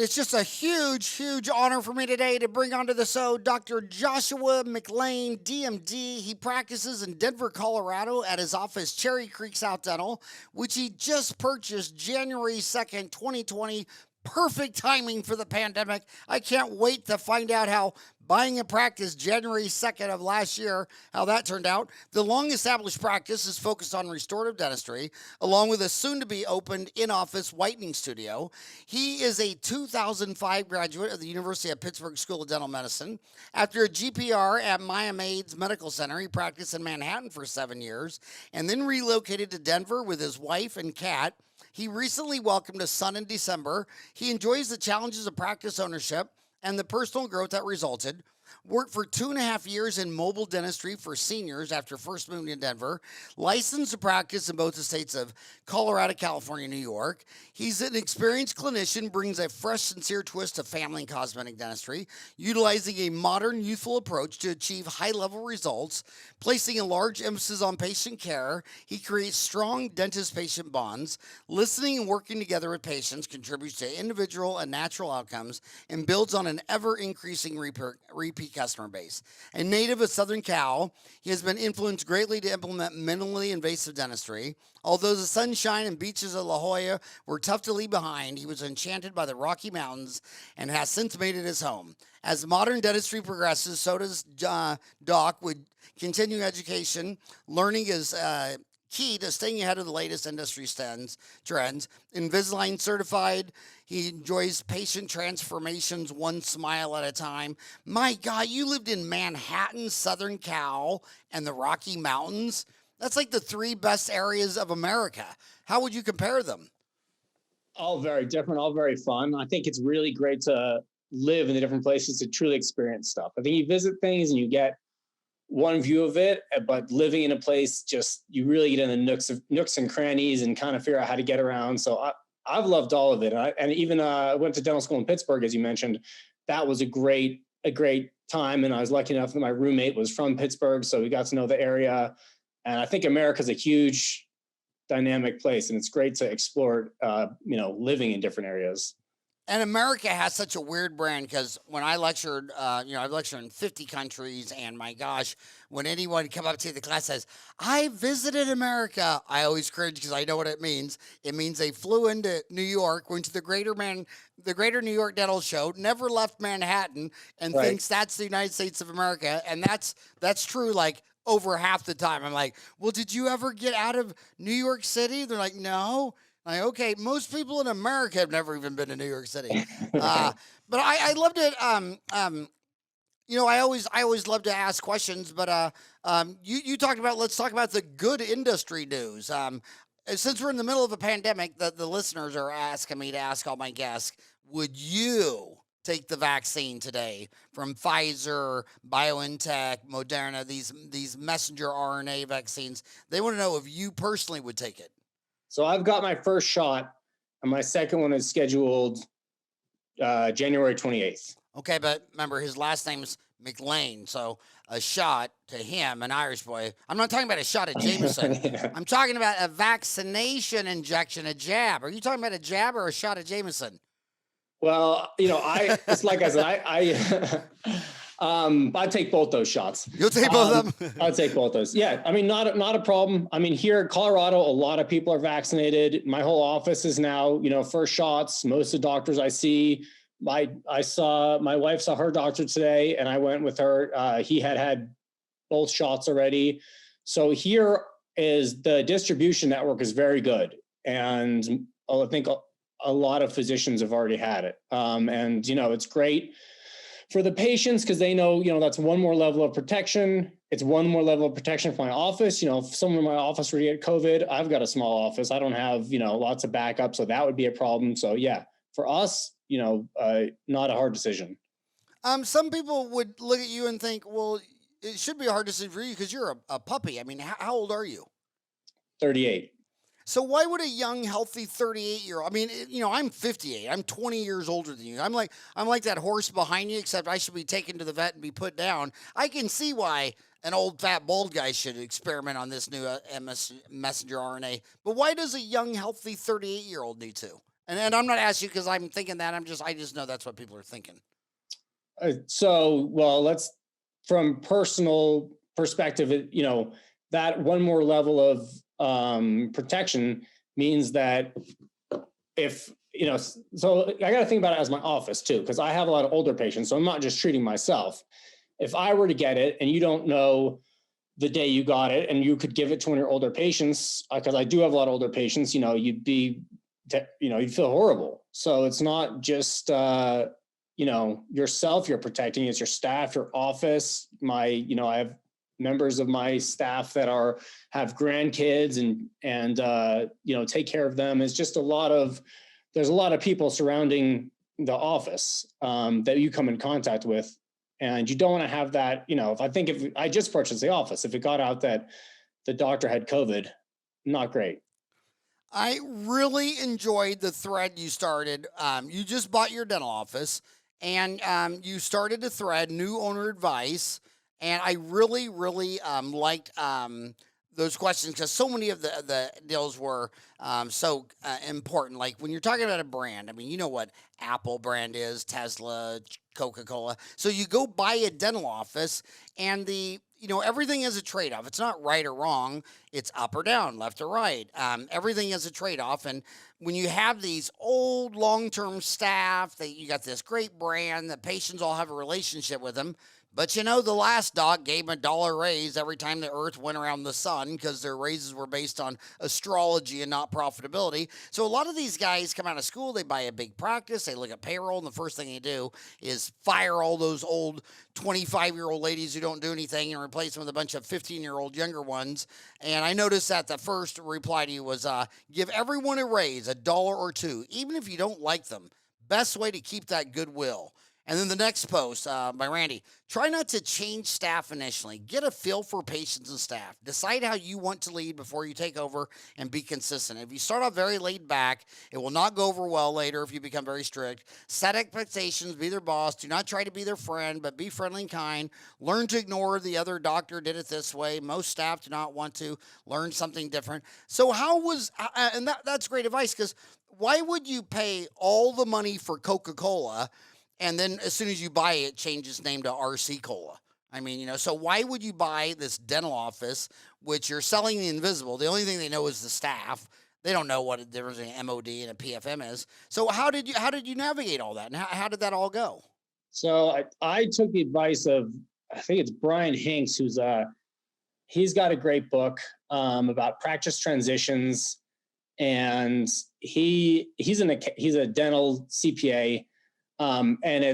It's just a huge, huge honor for me today to bring onto the show Dr. Joshua McLean, DMD. He practices in Denver, Colorado at his office, Cherry Creek South Dental, which he just purchased January 2nd, 2020. Perfect timing for the pandemic. I can't wait to find out how buying a practice January 2nd of last year, how that turned out. The long-established practice is focused on restorative dentistry, along with a soon-to-be opened in-office Whitening Studio. He is a 2005 graduate of the University of Pittsburgh School of Dental Medicine. After a GPR at Maimonides Medical Center, he practiced in Manhattan for 7 years and then relocated to Denver with his wife and cat. He recently welcomed a son in December. He enjoys the challenges of practice ownership and the personal growth that resulted. Worked for 2.5 years in mobile dentistry for seniors after first moving to Denver. Licensed to practice in both the states of Colorado, California, New York. He's an experienced clinician, brings a fresh, sincere twist to family and cosmetic dentistry, utilizing a modern, youthful approach to achieve high-level results, placing a large emphasis on patient care. He creates strong dentist-patient bonds. Listening and working together with patients contributes to individual and natural outcomes and builds on an ever-increasing repeat customer base. A native of Southern Cal, he has been influenced greatly to implement minimally invasive dentistry. Although the sunshine and beaches of La Jolla were tough to leave behind, he was enchanted by the Rocky Mountains and has since made it his home. As modern dentistry progresses, so does Doc with continuing education. Learning is key to staying ahead of the latest industry trends. Invisalign certified. He enjoys patient transformations one smile at a time. My God, you lived in Manhattan, Southern Cal, and the Rocky Mountains. That's like the 3 best areas of America. How would you compare them? All very different, all very fun. I think it's really great to live in the different places to truly experience stuff. I think you visit things and you get one view of it, but living in a place, just you really get in the nooks and crannies and kind of figure out how to get around. So I've loved all of it. And even went to dental school in Pittsburgh, as you mentioned. That was a great time. And I was lucky enough that my roommate was from Pittsburgh, so we got to know the area. And I think America's a huge dynamic place, and it's great to explore, living in different areas. And America has such a weird brand because when I lectured, I've lectured in 50 countries, and my gosh, when anyone come up to the class says, I visited America, I always cringe because I know what it means. It means they flew into New York, went to the Greater New York Dental Show, never left Manhattan, and Right. thinks that's the United States of America. And that's true, like, over half the time. I'm like, well, did you ever get out of New York City? They're like, no. Like, okay, most people in America have never even been to New York City. But I loved it. I always love to ask questions, but you talked about, let's talk about the good industry news. Since we're in the middle of a pandemic, the listeners are asking me to ask all my guests, would you take the vaccine today from Pfizer, BioNTech, Moderna, these messenger RNA vaccines? They want to know if you personally would take it. So I've got my first shot, and my second one is scheduled January 28th. Okay, but remember, his last name is McLean, so a shot to him, an Irish boy. I'm not talking about a shot of Jameson. Yeah. I'm talking about a vaccination injection, a jab. Are you talking about a jab or a shot of Jameson? Well, it's like I said, I'd take both those shots. You'll take both of them? I'd take both those. Yeah. I mean, not a problem. I mean, here in Colorado, a lot of people are vaccinated. My whole office is now, first shots. Most of the doctors I see, my wife saw her doctor today, and I went with her. He had both shots already. So here is the distribution network is very good. And I think a lot of physicians have already had it. And it's great for the patients because they know, that's one more level of protection. It's one more level of protection for my office. If someone in my office were to get COVID, I've got a small office. I don't have, lots of backup. So that would be a problem. So yeah, for us, not a hard decision. Some people would look at you and think, well, it should be a hard decision for you because you're a puppy. I mean, how old are you? 38. So why would a young, healthy 38-year-old? I mean, I'm 58. I'm 20 years older than you. I'm like that horse behind you, except I should be taken to the vet and be put down. I can see why an old, fat, bald guy should experiment on this new messenger RNA. But why does a young, healthy 38-year-old need to? And I'm not asking you because I'm thinking that. I just know that's what people are thinking. So, well, let's from personal perspective, that one more level of protection means that if, so I got to think about it as my office too, because I have a lot of older patients. So I'm not just treating myself. If I were to get it and you don't know the day you got it and you could give it to one of your older patients, because I do have a lot of older patients, you'd feel horrible. So it's not just, yourself you're protecting, it's your staff, your office. I have members of my staff that have grandkids and take care of them. It's just there's a lot of people surrounding the office that you come in contact with. And you don't want to have that, if I just purchased the office, if it got out that the doctor had COVID, not great. I really enjoyed the thread you started. You just bought your dental office, and you started the thread, new owner advice. And I really, really liked those questions because so many of the deals were so important. Like when you're talking about a brand, I mean, you know what Apple brand is, Tesla, Coca-Cola. So you go buy a dental office, and everything is a trade-off. It's not right or wrong. It's up or down, left or right. Everything is a trade-off. And when you have these old long-term staff, that you got this great brand, that patients all have a relationship with them. But the last doc gave them $1 raise every time the earth went around the sun because their raises were based on astrology and not profitability. So a lot of these guys come out of school, they buy a big practice, they look at payroll, and the first thing they do is fire all those old 25-year-old ladies who don't do anything and replace them with a bunch of 15-year-old younger ones. And I noticed that the first reply to you was, give everyone a raise, $1 or $2, even if you don't like them. Best way to keep that goodwill. And then the next post by Randy, try not to change staff initially. Get a feel for patients and staff. Decide how you want to lead before you take over and be consistent. If you start off very laid back, it will not go over well later if you become very strict. Set expectations, be their boss. Do not try to be their friend, but be friendly and kind. Learn to ignore the other doctor did it this way. Most staff do not want to learn something different. So and that's great advice, because why would you pay all the money for Coca-Cola and then as soon as you buy it, change its name to RC Cola? I mean, so why would you buy this dental office, which you're selling the invisible? The only thing they know is the staff. They don't know what the difference between an MOD and a PFM is. So how did you navigate all that? And how did that all go? So I took the advice of, I think it's Brian Hinks, he's got a great book about practice transitions, and he's a dental CPA. And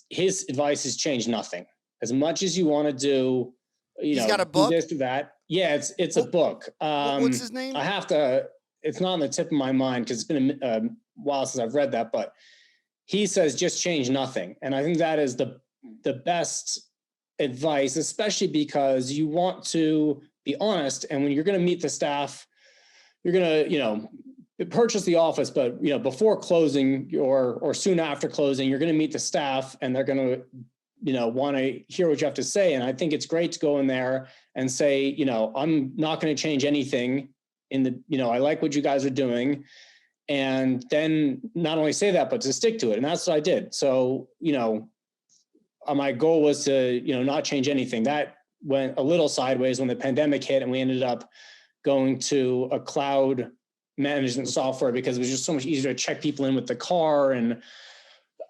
his advice has changed nothing. As much as you want to do, he's got a book? Do this, do that. Yeah, it's a book. What's his name? It's not on the tip of my mind because it's been a while since I've read that, but he says just change nothing. And I think that is the best advice, especially because you want to be honest. And when you're going to meet the staff, you're going to, purchase the office, but before closing or soon after closing, you're going to meet the staff, and they're going to want to hear what you have to say. And I think it's great to go in there and say, I'm not going to change anything I like what you guys are doing. And then not only say that, but to stick to it. And that's what I did. So, my goal was to, not change anything. That went a little sideways when the pandemic hit, and we ended up going to a cloud management software because it was just so much easier to check people in with the car and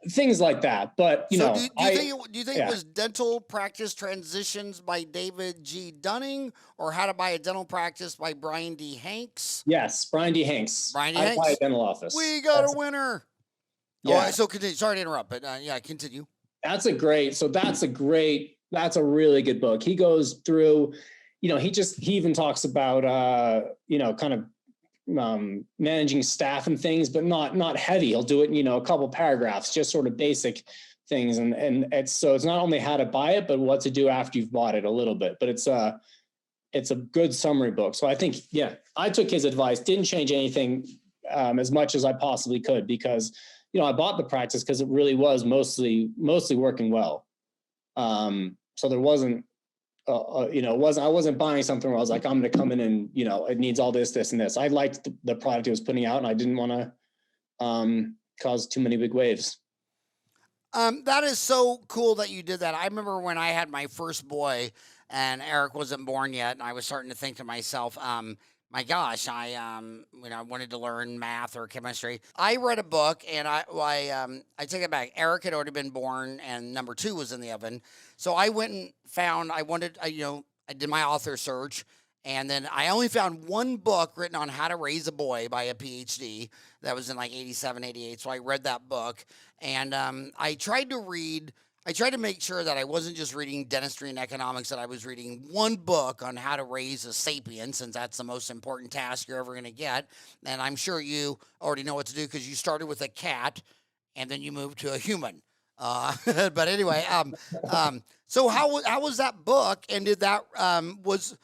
things like that. But do you think it was Dental Practice Transitions by David G. Dunning, or How to Buy a Dental Practice by Brian D. Hanks? Yes, Brian D. Hanks. Brian D. Hanks. Buy a dental office. We got a winner. Yeah. Oh, so continue. Sorry to interrupt, but continue. That's a really good book. He goes through, he even talks about, kind of managing staff and things, but not heavy. He'll do it in, a couple paragraphs, just sort of basic things. And it's not only how to buy it, but what to do after you've bought it a little bit, but it's a good summary book. So I think, I took his advice, didn't change anything as much as I possibly could, because, I bought the practice because it really was mostly working well. So there wasn't, I wasn't buying something where I was like, I'm going to come in and, it needs all this, this, and this. I liked the product it was putting out, and I didn't want to, cause too many big waves. That is so cool that you did that. I remember when I had my first boy and Eric wasn't born yet, and I was starting to think to myself, my gosh, I wanted to learn math or chemistry. I read a book, and I take it back. Eric had already been born, and number two was in the oven. So I went and found. I did my author search, and then I only found one book written on how to raise a boy by a PhD. That was in like 87, 88. So I read that book, and I tried to make sure that I wasn't just reading dentistry and economics, that I was reading one book on how to raise a sapien, since that's the most important task you're ever going to get. And I'm sure you already know what to do because you started with a cat and then you moved to a human. But anyway, so how was that book? And did that, was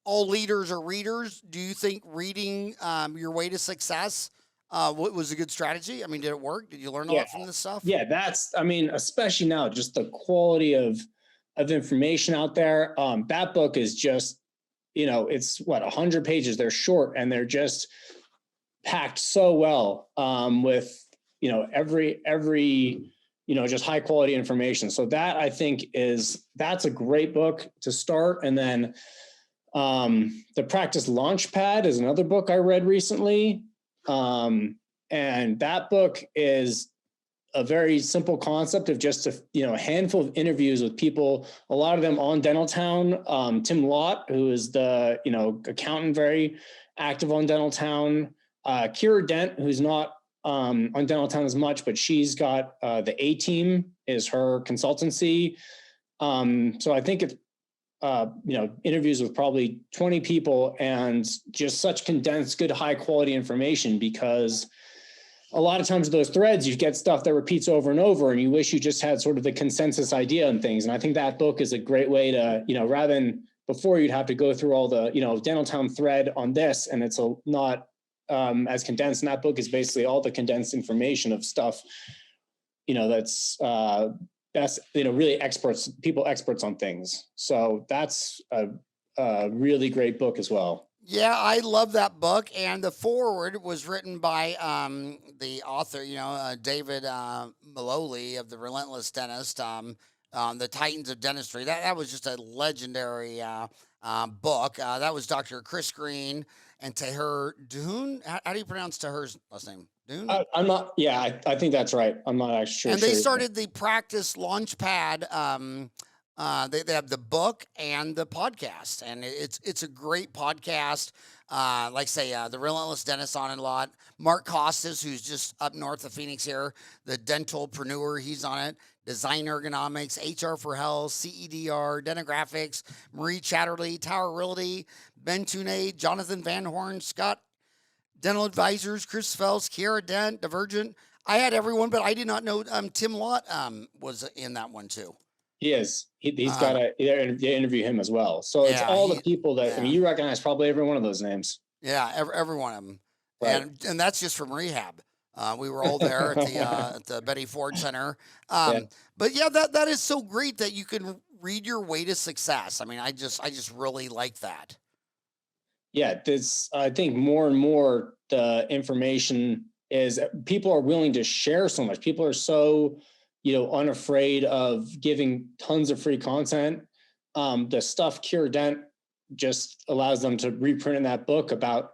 all leaders or readers, do you think reading your way to success was a good strategy? I mean, did it work? Did you learn a lot from this stuff? Yeah, especially now, just the quality of information out there. That book is just, it's 100 pages. They're short and they're just packed so well with, every, just high quality information. So that, I think, that's a great book to start. And then The Practice Launchpad is another book I read recently. And that book is a very simple concept of just a handful of interviews with people, a lot of them on Dentaltown. Tim Lott, who is the, accountant, very active on Dentaltown. Kira Dent, who's not on Dentaltown as much, but she's got the A-Team is her consultancy. So I think it's, interviews with probably 20 people and just such condensed, good, high quality information, because a lot of times those threads, you get stuff that repeats over and over and you wish you just had sort of the consensus idea on things. And I think that book is a great way to, rather than before you'd have to go through all the, Dentaltown thread on this, and it's not as condensed. And that book is basically all the condensed information of stuff, that's really experts on things. So that's a really great book as well. Yeah, I love that book. And the foreword was written by the author, David Maloley of The Relentless Dentist, The Titans of Dentistry. That was just a legendary book. That was Dr. Chris Green and Taher Dune. How do you pronounce Taher's last name? Dune? I'm not. Yeah, I think that's right. I'm not actually sure. And they started the Practice Launchpad. They have the book and the podcast, and it's a great podcast. The Relentless Dentist on it a lot. Mark Costas, who's just up north of Phoenix here, the dentalpreneur, he's on it. Design Ergonomics, HR for Health, CEDR, Denographics, Marie Chatterley, Tower Realty, Ben Tunay, Jonathan Van Horn, Scott Dental Advisors, Chris Phelps, Kiara Dent, Divergent. I had everyone, but I did not know Tim Lott was in that one too. He is. He's got they interview him as well. So it's all the people that, you recognize probably every one of those names. Yeah, every one of them. Right. And that's just from rehab. We were all there at the Betty Ford Center. But yeah, that is so great that you can read your way to success. I mean, I just really like that. Yeah, I think more and more the information is, people are willing to share so much. People are so, unafraid of giving tons of free content. The stuff Cure Dent just allows them to reprint in that book about,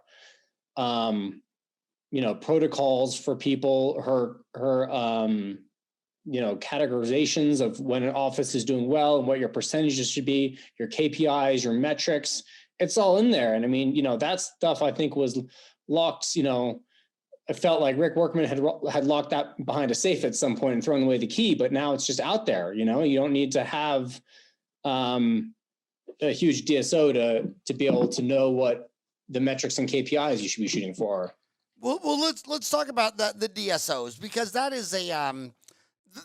protocols for people, her categorizations of when an office is doing well and what your percentages should be, your KPIs, your metrics. It's all in there. And I mean, that stuff I think was locked, I felt like Rick Workman had locked that behind a safe at some point and thrown away the key, but now it's just out there. You don't need to have a huge DSO to be able to know what the metrics and KPIs you should be shooting for. Well, let's talk about the DSOs, because that is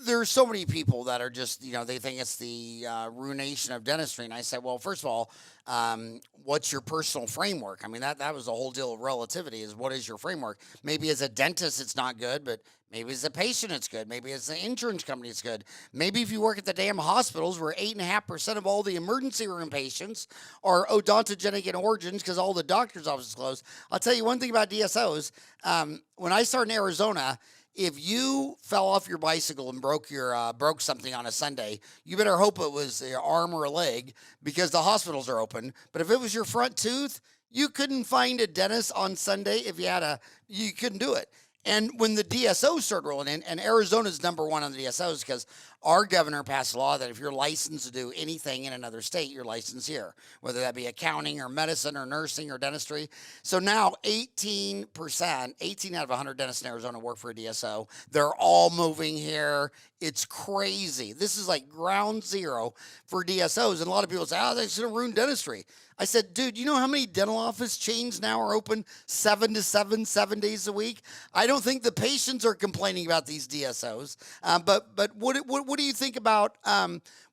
There's so many people that are just, they think it's the ruination of dentistry. And I said, well, first of all, what's your personal framework? I mean, that was the whole deal of relativity, is what is your framework? Maybe as a dentist, it's not good, but maybe as a patient, it's good. Maybe as an insurance company, it's good. Maybe if you work at the damn hospitals where 8.5% of all the emergency room patients are odontogenic in origins because all the doctor's offices closed. I'll tell you one thing about DSOs. When I started in Arizona, if you fell off your bicycle and broke something on a Sunday, you better hope it was your arm or a leg, because the hospitals are open. But if it was your front tooth, you couldn't find a dentist on Sunday. If you couldn't do it. And when the DSOs started rolling in, and Arizona's number one on the DSOs because our governor passed a law that if you're licensed to do anything in another state, you're licensed here, whether that be accounting or medicine or nursing or dentistry. So now 18%, 18 out of 100 dentists in Arizona work for a DSO. They're all moving here. It's crazy. This is like ground zero for DSOs. And a lot of people say, oh, that's going to ruin dentistry. I said, dude, you know how many dental office chains now are open 7 to 7, 7 days a week? I don't think the patients are complaining about these DSOs. But what do you think about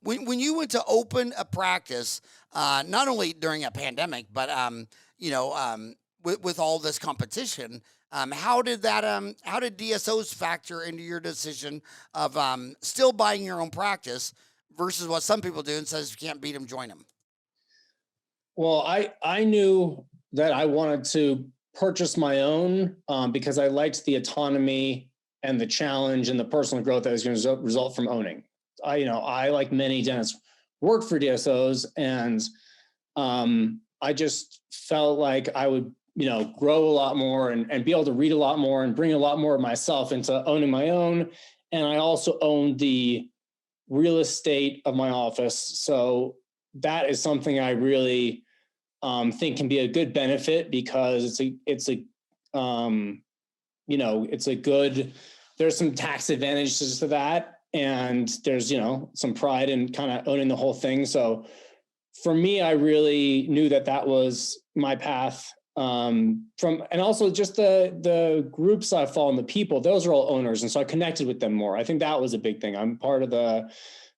when you went to open a practice, not only during a pandemic, but with all this competition? How did DSOs factor into your decision of still buying your own practice versus what some people do and says if you can't beat them, join them? Well, I knew that I wanted to purchase my own because I liked the autonomy and the challenge and the personal growth that was going to result from owning. I like many dentists, worked for DSOs, and I just felt like I would, grow a lot more and be able to read a lot more and bring a lot more of myself into owning my own. And I also owned the real estate of my office. So that is something I really think can be a good benefit, because there's some tax advantages to that. And there's, some pride in kind of owning the whole thing. So for me, I really knew that was my path. And also just the groups I follow and the people, those are all owners. And so I connected with them more. I think that was a big thing. I'm part of the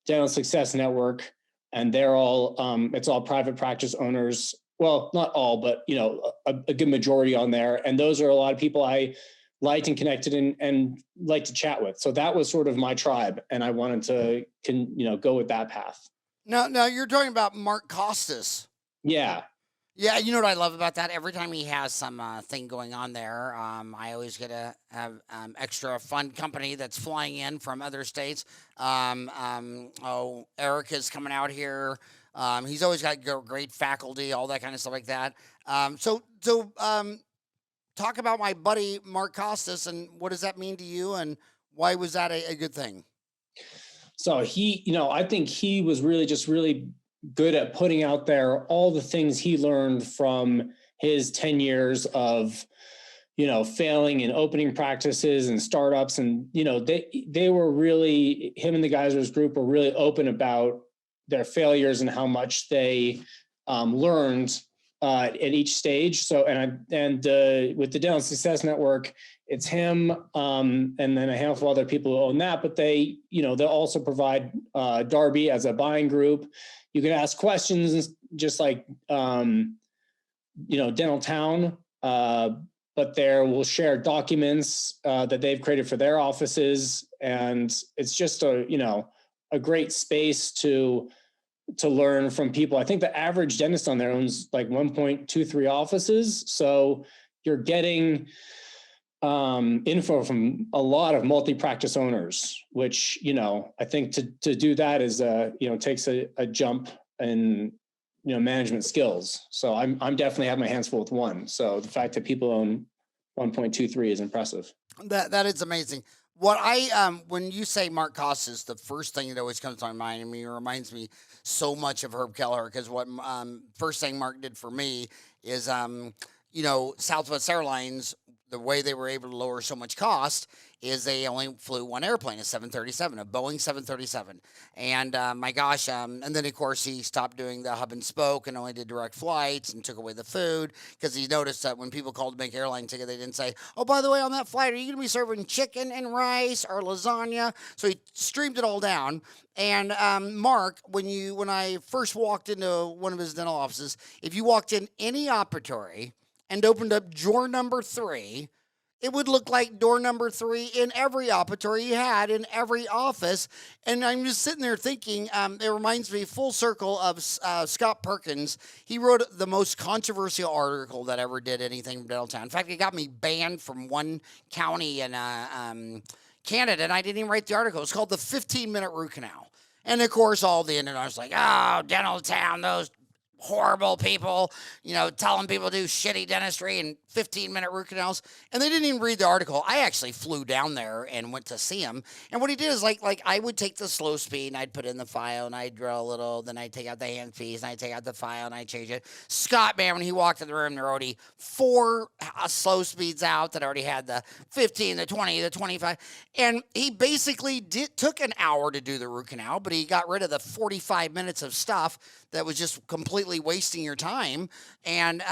Dental Success Network, and they're all, it's all private practice owners. Well, not all, but, a good majority on there. And those are a lot of people I liked and connected and liked to chat with. So that was sort of my tribe. And I wanted to, go with that path. Now you're talking about Mark Costas. Yeah. Yeah, you know what I love about that? Every time he has some thing going on there, I always get to have extra fun company that's flying in from other states. Eric is coming out here. He's always got great faculty, all that kind of stuff like that. So talk about my buddy Mark Costas, and what does that mean to you, and why was that a good thing? So he, I think he was really good at putting out there all the things he learned from his 10 years of, failing and opening practices and startups. And, they were really, him and the guys in his group were really open about their failures and how much they learned at each stage. So, with the Dental Success Network, it's him and then a handful of other people who own that, but they, they'll also provide Darby as a buying group. You can ask questions just like, Dental Town, but we'll share documents that they've created for their offices. And it's just a great space to learn from people. I think the average dentist on there owns like 1.23 offices. So you're getting info from a lot of multi-practice owners, which, I think to do that is, takes a jump in, management skills. So I'm definitely have my hands full with one. So the fact that people own 1.23 is impressive. That is amazing. When you say Mark Costas, the first thing that always comes to my mind, it reminds me so much of Herb Kelleher, because what first thing Mark did for me is, Southwest Airlines, the way they were able to lower so much cost is they only flew one airplane, a 737, a Boeing 737. And my gosh, and then of course he stopped doing the hub and spoke and only did direct flights and took away the food because he noticed that when people called to make airline ticket, they didn't say, oh, by the way, on that flight, are you going to be serving chicken and rice or lasagna? So he streamed it all down. And Mark, when I first walked into one of his dental offices, if you walked in any operatory and opened up drawer number 3, it would look like door number 3 in every operatory he had in every office. And I'm just sitting there thinking, it reminds me full circle of Scott Perkins. He wrote the most controversial article that ever did anything from dental town. In fact, it got me banned from one county in Canada, and I didn't even write the article. It's called The 15-Minute Root Canal. And of course, all the internet was like, oh, dental town, those horrible people, telling people to do shitty dentistry and 15-minute root canals. And they didn't even read the article. I actually flew down there and went to see him. And what he did is like I would take the slow speed and I'd put in the file and I'd drill a little, then I'd take out the hand piece and I'd take out the file and I'd change it. Scott, man, when he walked in the room, there were already 4 slow speeds out that already had the 15, the 20, the 25. And he basically took an hour to do the root canal, but he got rid of the 45 minutes of stuff that was just completely wasting your time. And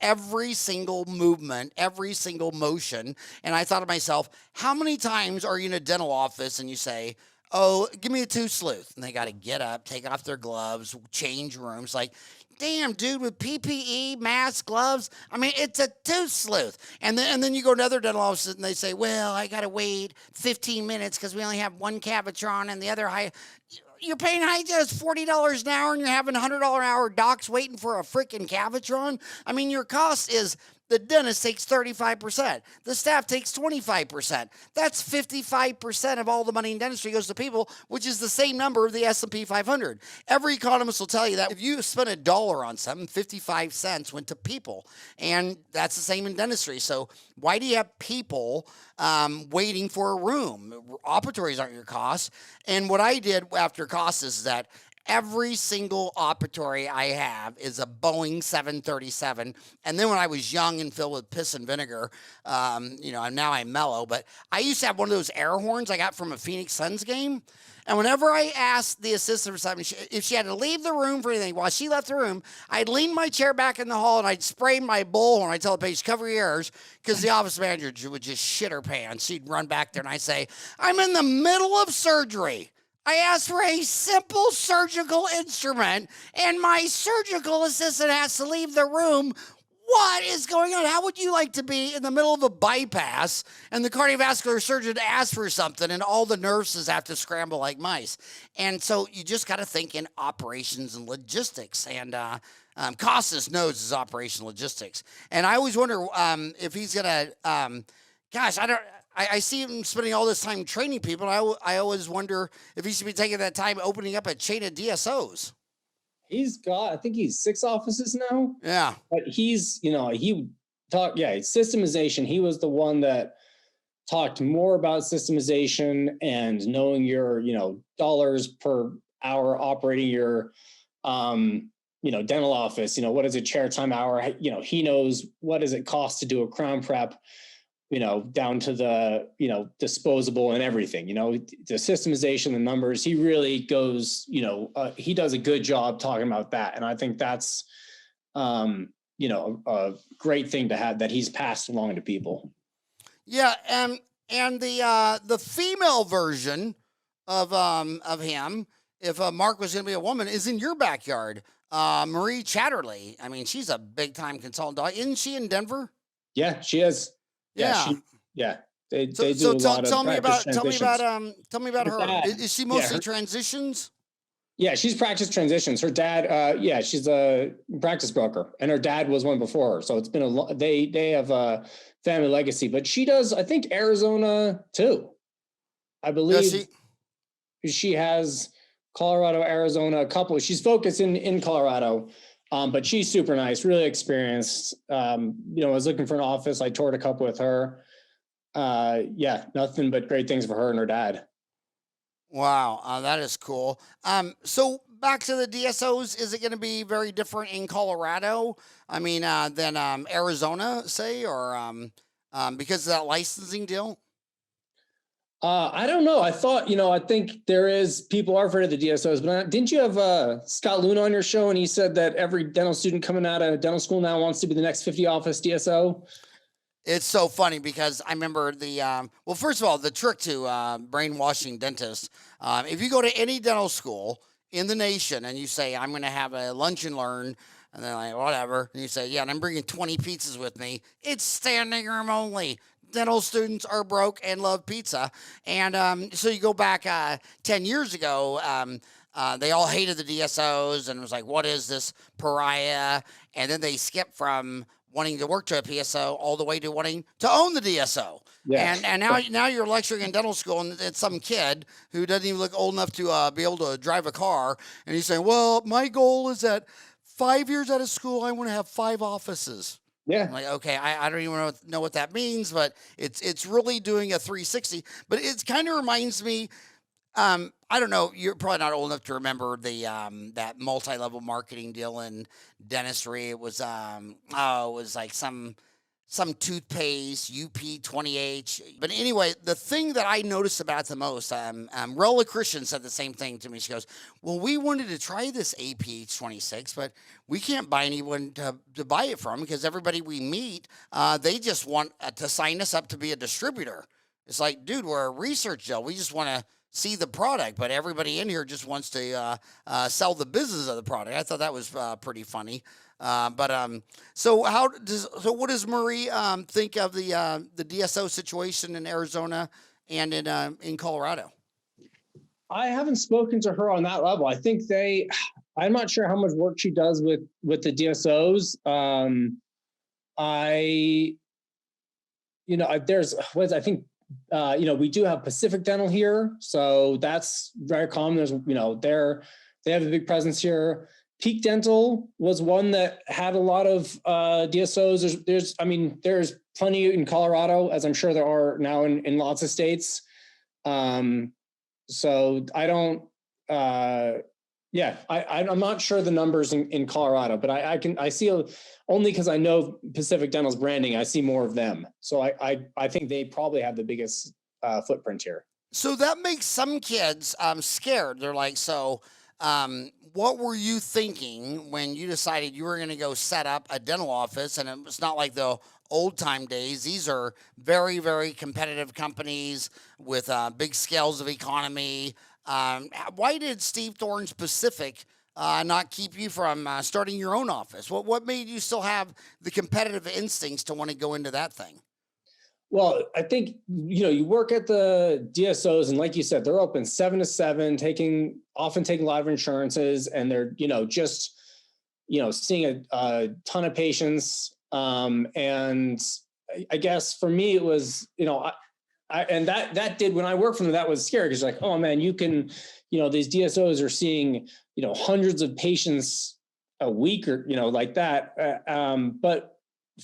every single movement, every single motion. And I thought to myself, how many times are you in a dental office and you say, oh, give me a tooth sleuth? And they got to get up, take off their gloves, change rooms. Like, damn, dude, with PPE, mask, gloves, I mean, it's a tooth sleuth. And then you go to other dental offices and they say, well, I got to wait 15 minutes because we only have one Cavitron and the other high. You're paying hygienists $40 an hour and you're having $100 an hour docs waiting for a freaking Cavitron. I mean, your cost is the dentist takes 35%. The staff takes 25%. That's 55% of all the money in dentistry goes to people, which is the same number of the S&P 500. Every economist will tell you that if you spend $1 on something, 55 cents went to people. And that's the same in dentistry. So why do you have people waiting for a room? Operatories aren't your cost. And what I did after costs is that every single operatory I have is a Boeing 737. And then when I was young and filled with piss and vinegar, now I'm mellow, but I used to have one of those air horns I got from a Phoenix Suns game. And whenever I asked the assistant for something, if she had to leave the room for anything, while she left the room, I'd lean my chair back in the hall and I'd spray my bullhorn. I'd tell the patient, cover your ears, because the office manager would just shit her pants. She'd run back there and I'd say, I'm in the middle of surgery. I asked for a simple surgical instrument, and my surgical assistant has to leave the room. What is going on? How would you like to be in the middle of a bypass, and the cardiovascular surgeon asks for something, and all the nurses have to scramble like mice? And so you just got to think in operations and logistics, and Costas knows his operation logistics. And I always wonder if he's going to, I see him spending all this time training people. And I always wonder if he should be taking that time opening up a chain of DSOs. I think he's 6 offices now. Yeah. But systemization. He was the one that talked more about systemization and knowing your, dollars per hour operating your, dental office. What is a chair time hour? He knows what does it cost to do a crown prep, down to the, disposable and everything, the systemization, the numbers, he really goes, he does a good job talking about that. And I think that's, a great thing to have that he's passed along to people. Yeah. And the female version of him, if Mark was going to be a woman, is in your backyard. Marie Chatterley. I mean, she's a big time consultant. Isn't she in Denver? Yeah, she is. Yeah. They do a lot of transitions. Tell me about her. Dad, is she mostly transitions? Yeah, she's practiced transitions. Her dad, she's a practice broker, and her dad was one before her. So it's been they have a family legacy. But she does, I think, Arizona too. I believe she has Colorado, Arizona, a couple. She's focused in Colorado. But she's super nice, really experienced. I was looking for an office. I toured a couple with her. Nothing but great things for her and her dad. Wow, that is cool. So back to the DSOs, is it going to be very different in Colorado? I mean, than Arizona, say, or because of that licensing deal? I don't know. I thought, I think people are afraid of the DSOs, but didn't you have Scott Luna on your show? And he said that every dental student coming out of dental school now wants to be the next 50 office DSO. It's so funny because I remember well, first of all, the trick to brainwashing dentists, if you go to any dental school in the nation and you say, I'm going to have a lunch and learn, and they're like, whatever. And you say, yeah, and I'm bringing 20 pizzas with me. It's standing room only. Dental students are broke and love pizza. And so you go back 10 years ago, they all hated the DSOs and it was like, what is this pariah? And then they skipped from wanting to work to a PSO all the way to wanting to own the DSO. Yeah. And now you're lecturing in dental school and it's some kid who doesn't even look old enough to be able to drive a car. And he's saying, well, my goal is that 5 years out of school, I want to have 5 offices. Yeah. I'm like, okay, I don't even know what that means, but it's really doing a 360. But it kind of reminds me, I don't know, you're probably not old enough to remember the that multi-level marketing deal in dentistry. It was like some toothpaste, UP20H. But anyway, the thing that I noticed about it the most, Rella Christian said the same thing to me. She goes, well, we wanted to try this APH26, but we can't buy anyone to buy it from because everybody we meet, they just want to sign us up to be a distributor. It's like, dude, we're a research deal. We just want to see the product, but everybody in here just wants to sell the business of the product. I thought that was pretty funny. So what does Marie think of the DSO situation in Arizona and in Colorado? I haven't spoken to her on that level. I think I'm not sure how much work she does with the DSOs. We do have Pacific Dental here, so that's very common. They have a big presence here. Peak Dental was one that had a lot of DSOs. There's plenty in Colorado, as I'm sure there are now in lots of states. So I don't, I'm not sure the numbers in Colorado, but I see only because I know Pacific Dental's branding, I see more of them. So I think they probably have the biggest footprint here. So that makes some kids scared. They're like, what were you thinking when you decided you were going to go set up a dental office? And it's not like the old time days. These are very, very competitive companies with big scales of economy. Why did Steve Thorne's Pacific not keep you from starting your own office? What made you still have the competitive instincts to want to go into that thing? Well, I think, you work at the DSOs and like you said, they're open 7 to 7, often taking a lot of insurances, and they're, just, seeing a ton of patients. And I guess for me, it was, and that did, when I worked for them, that was scary because like, oh man, you can, these DSOs are seeing, hundreds of patients a week or, like that. But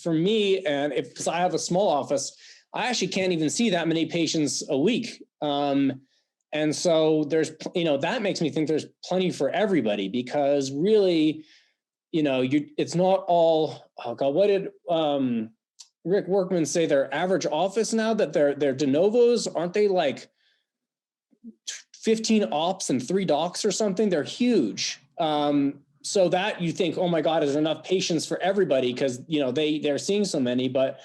for me, and because I have a small office, I actually can't even see that many patients a week. And so there's, that makes me think there's plenty for everybody because really, it's not all, oh God, what did Rick Workman say their average office now that they're de novos, aren't they like 15 ops and 3 docs or something? They're huge. So that you think, oh my God, is there enough patients for everybody? Because, they're seeing so many, but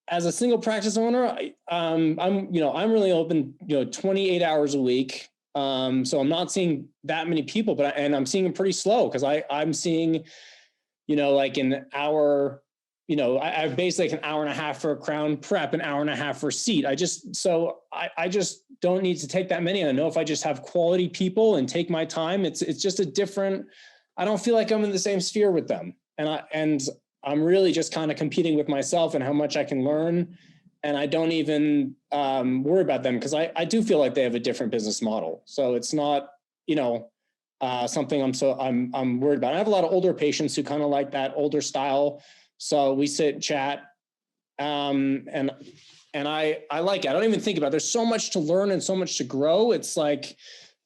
as a single practice owner, I'm really open, 28 hours a week. So I'm not seeing that many people, and I'm seeing them pretty slow because I'm seeing, like an hour, I have basically like an hour and a half for a crown prep, an hour and a half for seat. I just don't need to take that many. I know if I just have quality people and take my time, it's just a different, I don't feel like I'm in the same sphere with them. And I'm really just kind of competing with myself and how much I can learn. And I don't even worry about them because I do feel like they have a different business model. So it's not, something I'm worried about. I have a lot of older patients who kind of like that older style. So we sit and chat, and I like it. I don't even think about it. There's so much to learn and so much to grow. It's like,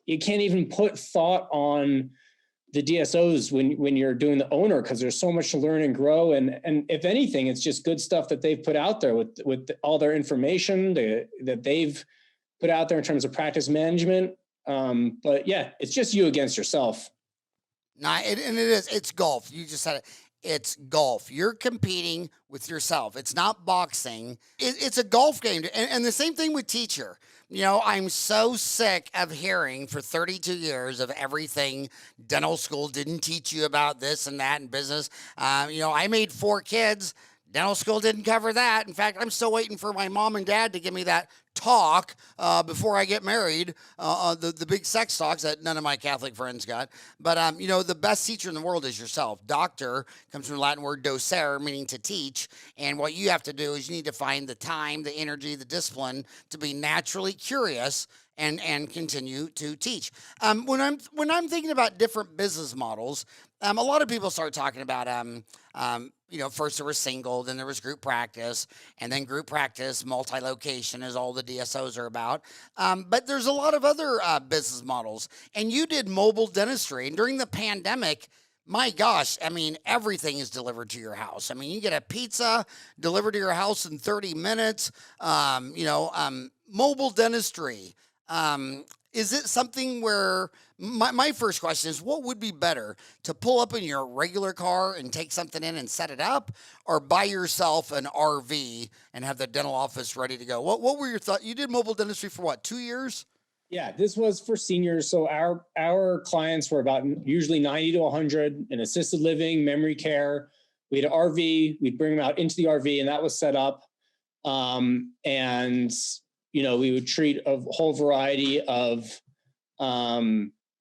you can't even put thought on, the DSOs when you're doing the owner, because there's so much to learn and grow. And if anything, it's just good stuff that they've put out there with all their information that they've put out there in terms of practice management. But yeah, it's just you against yourself. It's golf. You just said it. It's golf. You're competing with yourself. It's not boxing. It's a golf game. And the same thing with teacher. You know, I'm so sick of hearing for 32 years of everything dental school didn't teach you about this and that in business. I made 4 kids. Dental school didn't cover that. In fact, I'm still waiting for my mom and dad to give me that talk before I get married, the big sex talks that none of my Catholic friends got. But, the best teacher in the world is yourself. Doctor comes from the Latin word docere, meaning to teach. And what you have to do is you need to find the time, the energy, the discipline to be naturally curious and continue to teach. When I'm thinking about different business models, a lot of people start talking about first there was single, then there was group practice, and then group practice, multi-location is all the DSOs are about. But there's a lot of other business models. And you did mobile dentistry. And during the pandemic, my gosh, everything is delivered to your house. You get a pizza delivered to your house in 30 minutes. Mobile dentistry. Is it something where my first question is, what would be better, to pull up in your regular car and take something in and set it up, or buy yourself an RV and have the dental office ready to go? What were your thoughts? You did mobile dentistry for what, 2 years? Yeah, this was for seniors. So our clients were about usually 90 to 100 in assisted living, memory care. We had an RV. We'd bring them out into the RV, and that was set up. We would treat a whole variety of,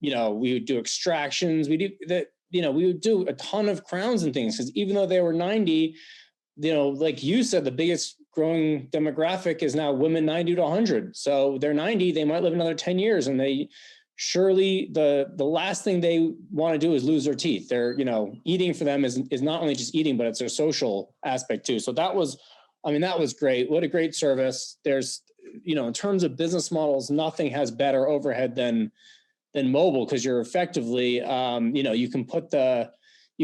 we would do extractions. We would do a ton of crowns and things, because even though they were 90, like you said, the biggest growing demographic is now women 90 to 100. So they're 90, they might live another 10 years, and they surely the last thing they want to do is lose their teeth. They're, eating for them is not only just eating, but it's their social aspect too. So that was great. What a great service. There's, in terms of business models, nothing has better overhead than mobile, because you're effectively, you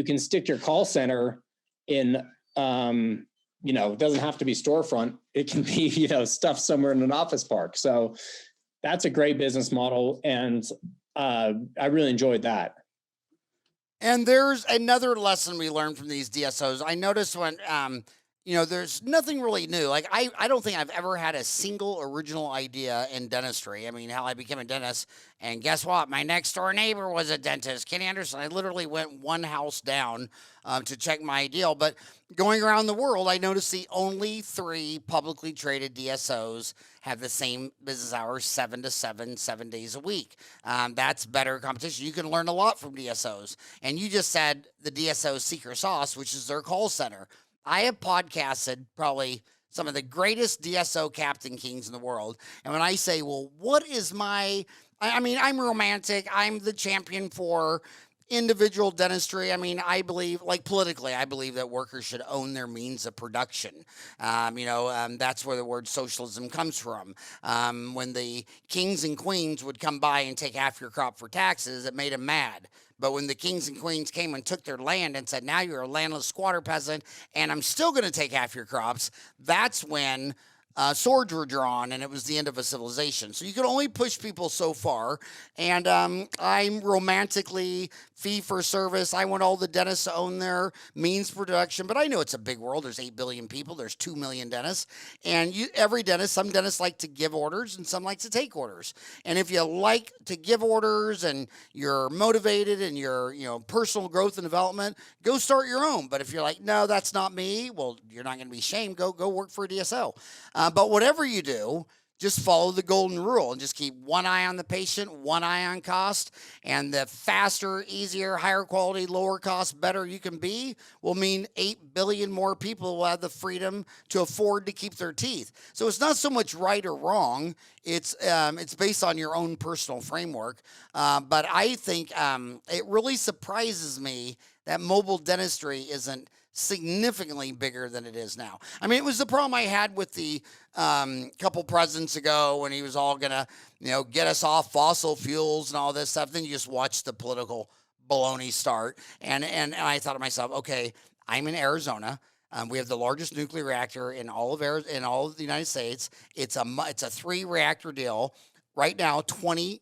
can stick your call center in, it doesn't have to be storefront. It can be, stuff somewhere in an office park. So that's a great business model. And I really enjoyed that. And there's another lesson we learned from these DSOs. I noticed when, there's nothing really new. Like, I don't think I've ever had a single original idea in dentistry. How I became a dentist, and guess what? My next door neighbor was a dentist, Kenny Anderson. I literally went one house down to check my ideal. But going around the world, I noticed the only 3 publicly traded DSOs have the same business hours, 7 to 7, 7 days a week. That's better competition. You can learn a lot from DSOs. And you just said the DSO secret sauce, which is their call center. I have podcasted probably some of the greatest DSO captain kings in the world. And when I say, well, what is I'm romantic. I'm the champion for individual dentistry. I believe, like politically, I believe that workers should own their means of production. That's where the word socialism comes from. When the kings and queens would come by and take half your crop for taxes, it made them mad. But when the kings and queens came and took their land and said, now you're a landless squatter peasant, and I'm still going to take half your crops, that's when swords were drawn, and it was the end of a civilization. So you can only push people so far. And I'm romantically fee for service. I want all the dentists to own their means of production, but I know it's a big world. There's 8 billion people. There's 2 million dentists. And every dentist, some dentists like to give orders and some like to take orders. And if you like to give orders and you're motivated and you're, personal growth and development, go start your own. But if you're like, no, that's not me, well, you're not going to be shamed. Go work for a DSO. But whatever you do, just follow the golden rule and just keep one eye on the patient, one eye on cost. And the faster, easier, higher quality, lower cost, better you can be will mean 8 billion more people will have the freedom to afford to keep their teeth. So it's not so much right or wrong. It's based on your own personal framework. But I think it really surprises me that mobile dentistry isn't significantly bigger than it is now. It was the problem I had with the couple presidents ago when he was all gonna, get us off fossil fuels and all this stuff. Then you just watch the political baloney start. And I thought to myself, okay, I'm in Arizona. We have the largest nuclear reactor in all of the United States. It's a 3-reactor deal. Right now, 20%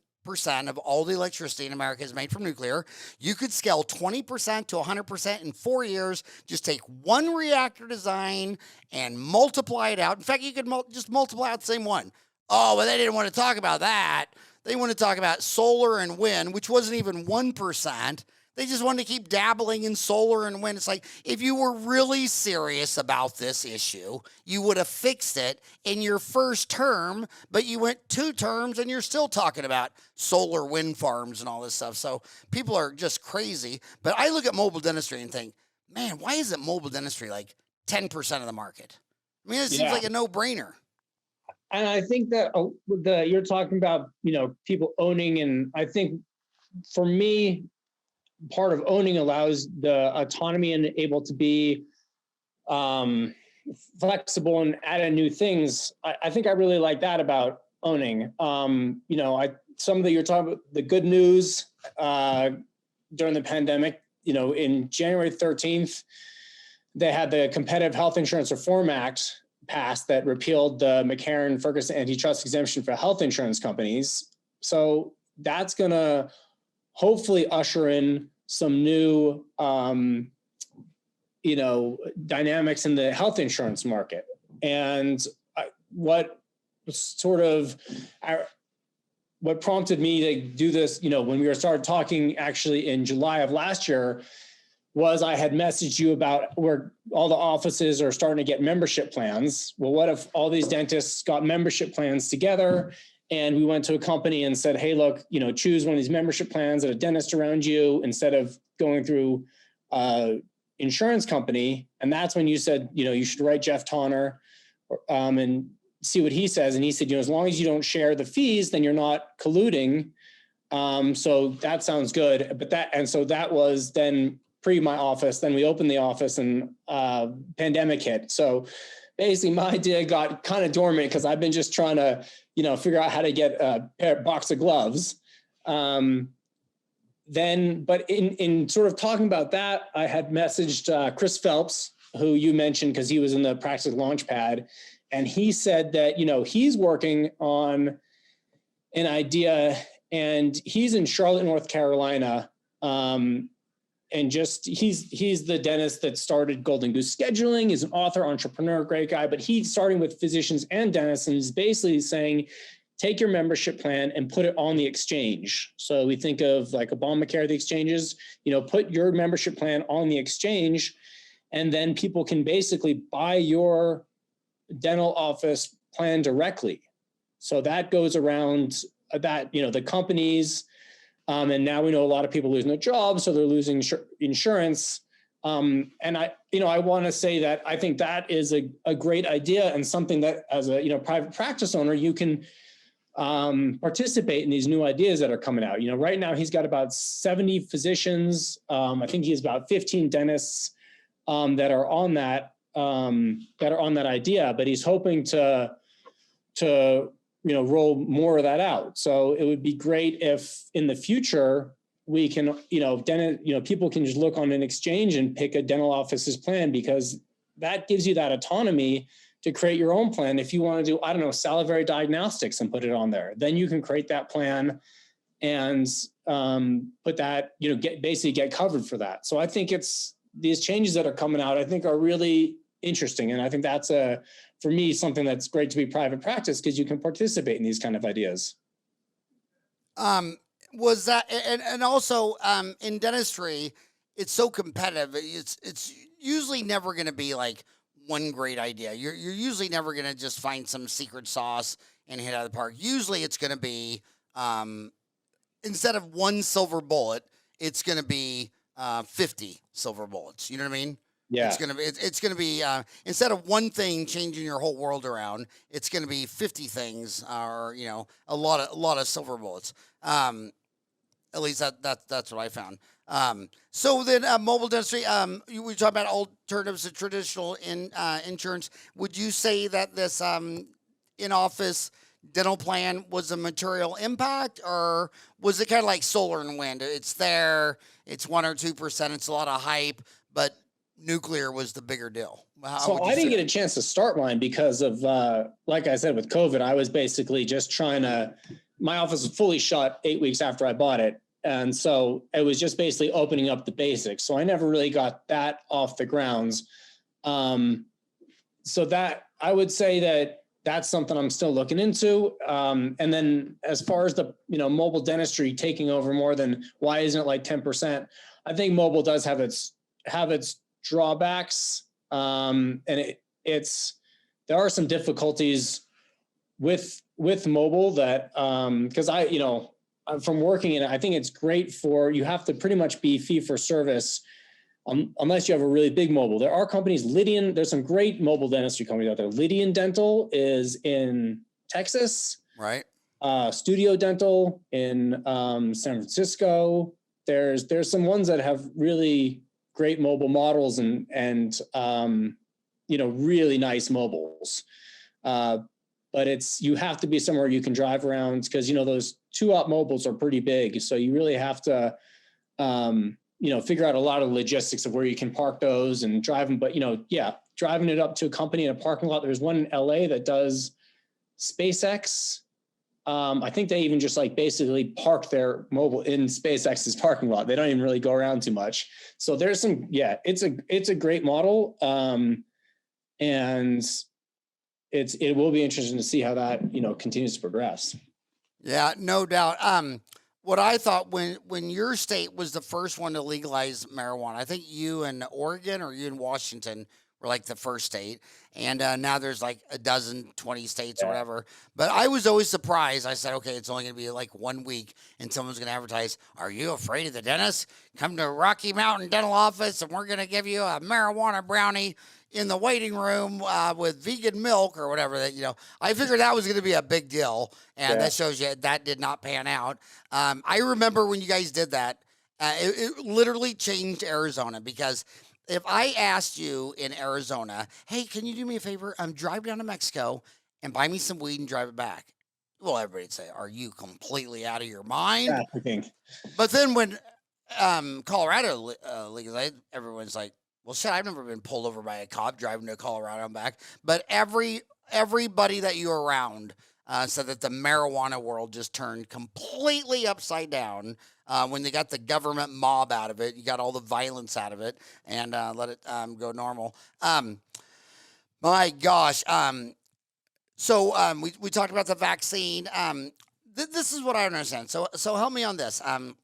of all the electricity in America is made from nuclear. You could scale 20% to 100% in 4 years. Just take one reactor design and multiply it out. In fact, you could just multiply out the same one. Oh, but they didn't want to talk about that. They want to talk about solar and wind, which wasn't even 1%. They just wanted to keep dabbling in solar and wind. It's like, if you were really serious about this issue, you would have fixed it in your first term, but you went 2 terms and you're still talking about solar wind farms and all this stuff. So people are just crazy. But I look at mobile dentistry and think, man, why isn't mobile dentistry like 10% of the market? I mean, it seems like a no-brainer. And I think that you're talking about, people owning, and I think for me, part of owning allows the autonomy and able to be flexible and add in new things. I think I really like that about owning. You're talking about the good news during the pandemic. In January 13th, they had the Competitive Health Insurance Reform Act passed that repealed the McCarran-Ferguson antitrust exemption for health insurance companies. So that's going to hopefully usher in some new, dynamics in the health insurance market. And what prompted me to do this, when we started talking actually in July of last year, was I had messaged you about where all the offices are starting to get membership plans. Well, what if all these dentists got membership plans together, and we went to a company and said, hey, look, choose one of these membership plans at a dentist around you instead of going through insurance company. And that's when you said, you should write Jeff Tonner and see what he says. And he said, as long as you don't share the fees, then you're not colluding. So that sounds good. So that was then pre my office. Then we opened the office and pandemic hit. So basically my idea got kind of dormant because I've been just trying to, figure out how to get a box of gloves. But in sort of talking about that, I had messaged Chris Phelps, who you mentioned because he was in the practice launchpad. And he said that, he's working on an idea, and he's in Charlotte, North Carolina. And he's the dentist that started Golden Goose Scheduling. He's an author, entrepreneur, great guy, but he's starting with physicians and dentists, and he's basically saying, take your membership plan and put it on the exchange. So we think of like Obamacare, the exchanges, put your membership plan on the exchange, and then people can basically buy your dental office plan directly. So that goes around that, the companies, and now we know a lot of people losing their jobs, so they're losing insurance. And I want to say that I think that is a great idea, and something that as a private practice owner, you can participate in these new ideas that are coming out. Right now he's got about 70 physicians. I think he has about 15 dentists that are on that idea, but he's hoping to roll more of that out. So it would be great if in the future we can, people can just look on an exchange and pick a dental office's plan, because that gives you that autonomy to create your own plan. If you want to do, salivary diagnostics and put it on there, then you can create that plan and put that, get covered for that. So I think these changes that are coming out, I think are really interesting. And I think that's for me, something that's great to be private practice, because you can participate in these kind of ideas. Was that, and also in dentistry, it's so competitive. It's usually never going to be like one great idea. You're usually never going to just find some secret sauce and hit out of the park. Usually it's going to be, instead of one silver bullet, it's going to be 50 silver bullets. You know what I mean? Yeah. It's gonna be instead of one thing changing your whole world around, it's gonna be 50 things, or a lot of silver bullets. At least that's what I found. So then mobile dentistry. We talk about alternatives to traditional insurance. Would you say that this in office dental plan was a material impact, or was it kind of like solar and wind? It's there, it's 1 or 2%, it's a lot of hype, but nuclear was the bigger deal. So I didn't get a chance to start mine because of, like I said, with COVID, I was basically just my office was fully shut 8 weeks after I bought it. And so it was just basically opening up the basics. So I never really got that off the grounds. So that I would say that's something I'm still looking into. And then as far as the, mobile dentistry taking over more than, why isn't it like 10%? I think mobile does have its drawbacks. And there are some difficulties with mobile that, cause from working in it, I think it's great you have to pretty much be fee for service. Unless you have a really big mobile. There are companies, there's some great mobile dentistry companies out there. Lydian Dental is in Texas. Right. Studio Dental in San Francisco. There's some ones that have really great mobile models and really nice mobiles. But you have to be somewhere you can drive around because, those 2-op mobiles are pretty big. So you really have to, figure out a lot of logistics of where you can park those and drive them. But, driving it up to a company in a parking lot. There's one in LA that does SpaceX. I think they even just basically park their mobile in SpaceX's parking lot. They don't even really go around too much. So there's it's a great model. And it will be interesting to see how that, continues to progress. Yeah, no doubt. What I thought when your state was the first one to legalize marijuana, I think you in Oregon or you in Washington were like the first state. And now there's like 20 states or whatever. But I was always surprised. I said, okay, it's only going to be like 1 week and someone's going to advertise, are you afraid of the dentist? Come to Rocky Mountain Dental Office and we're going to give you a marijuana brownie in the waiting room with vegan milk or whatever that, I figured that was going to be a big deal. And that shows you that did not pan out. I remember when you guys did that, it literally changed Arizona because if I asked you in Arizona, hey, can you do me a favor? Drive down to Mexico and buy me some weed and drive it back. Well, everybody'd say, are you completely out of your mind? Yeah, I think. But then when Colorado legalized, everyone's like, well, shit, I've never been pulled over by a cop driving to Colorado and back. But everybody that you're around said that the marijuana world just turned completely upside down when they got the government mob out of it. You got all the violence out of it and let it go normal. My gosh. So we talked about the vaccine. This is what I don't understand. So help me on this.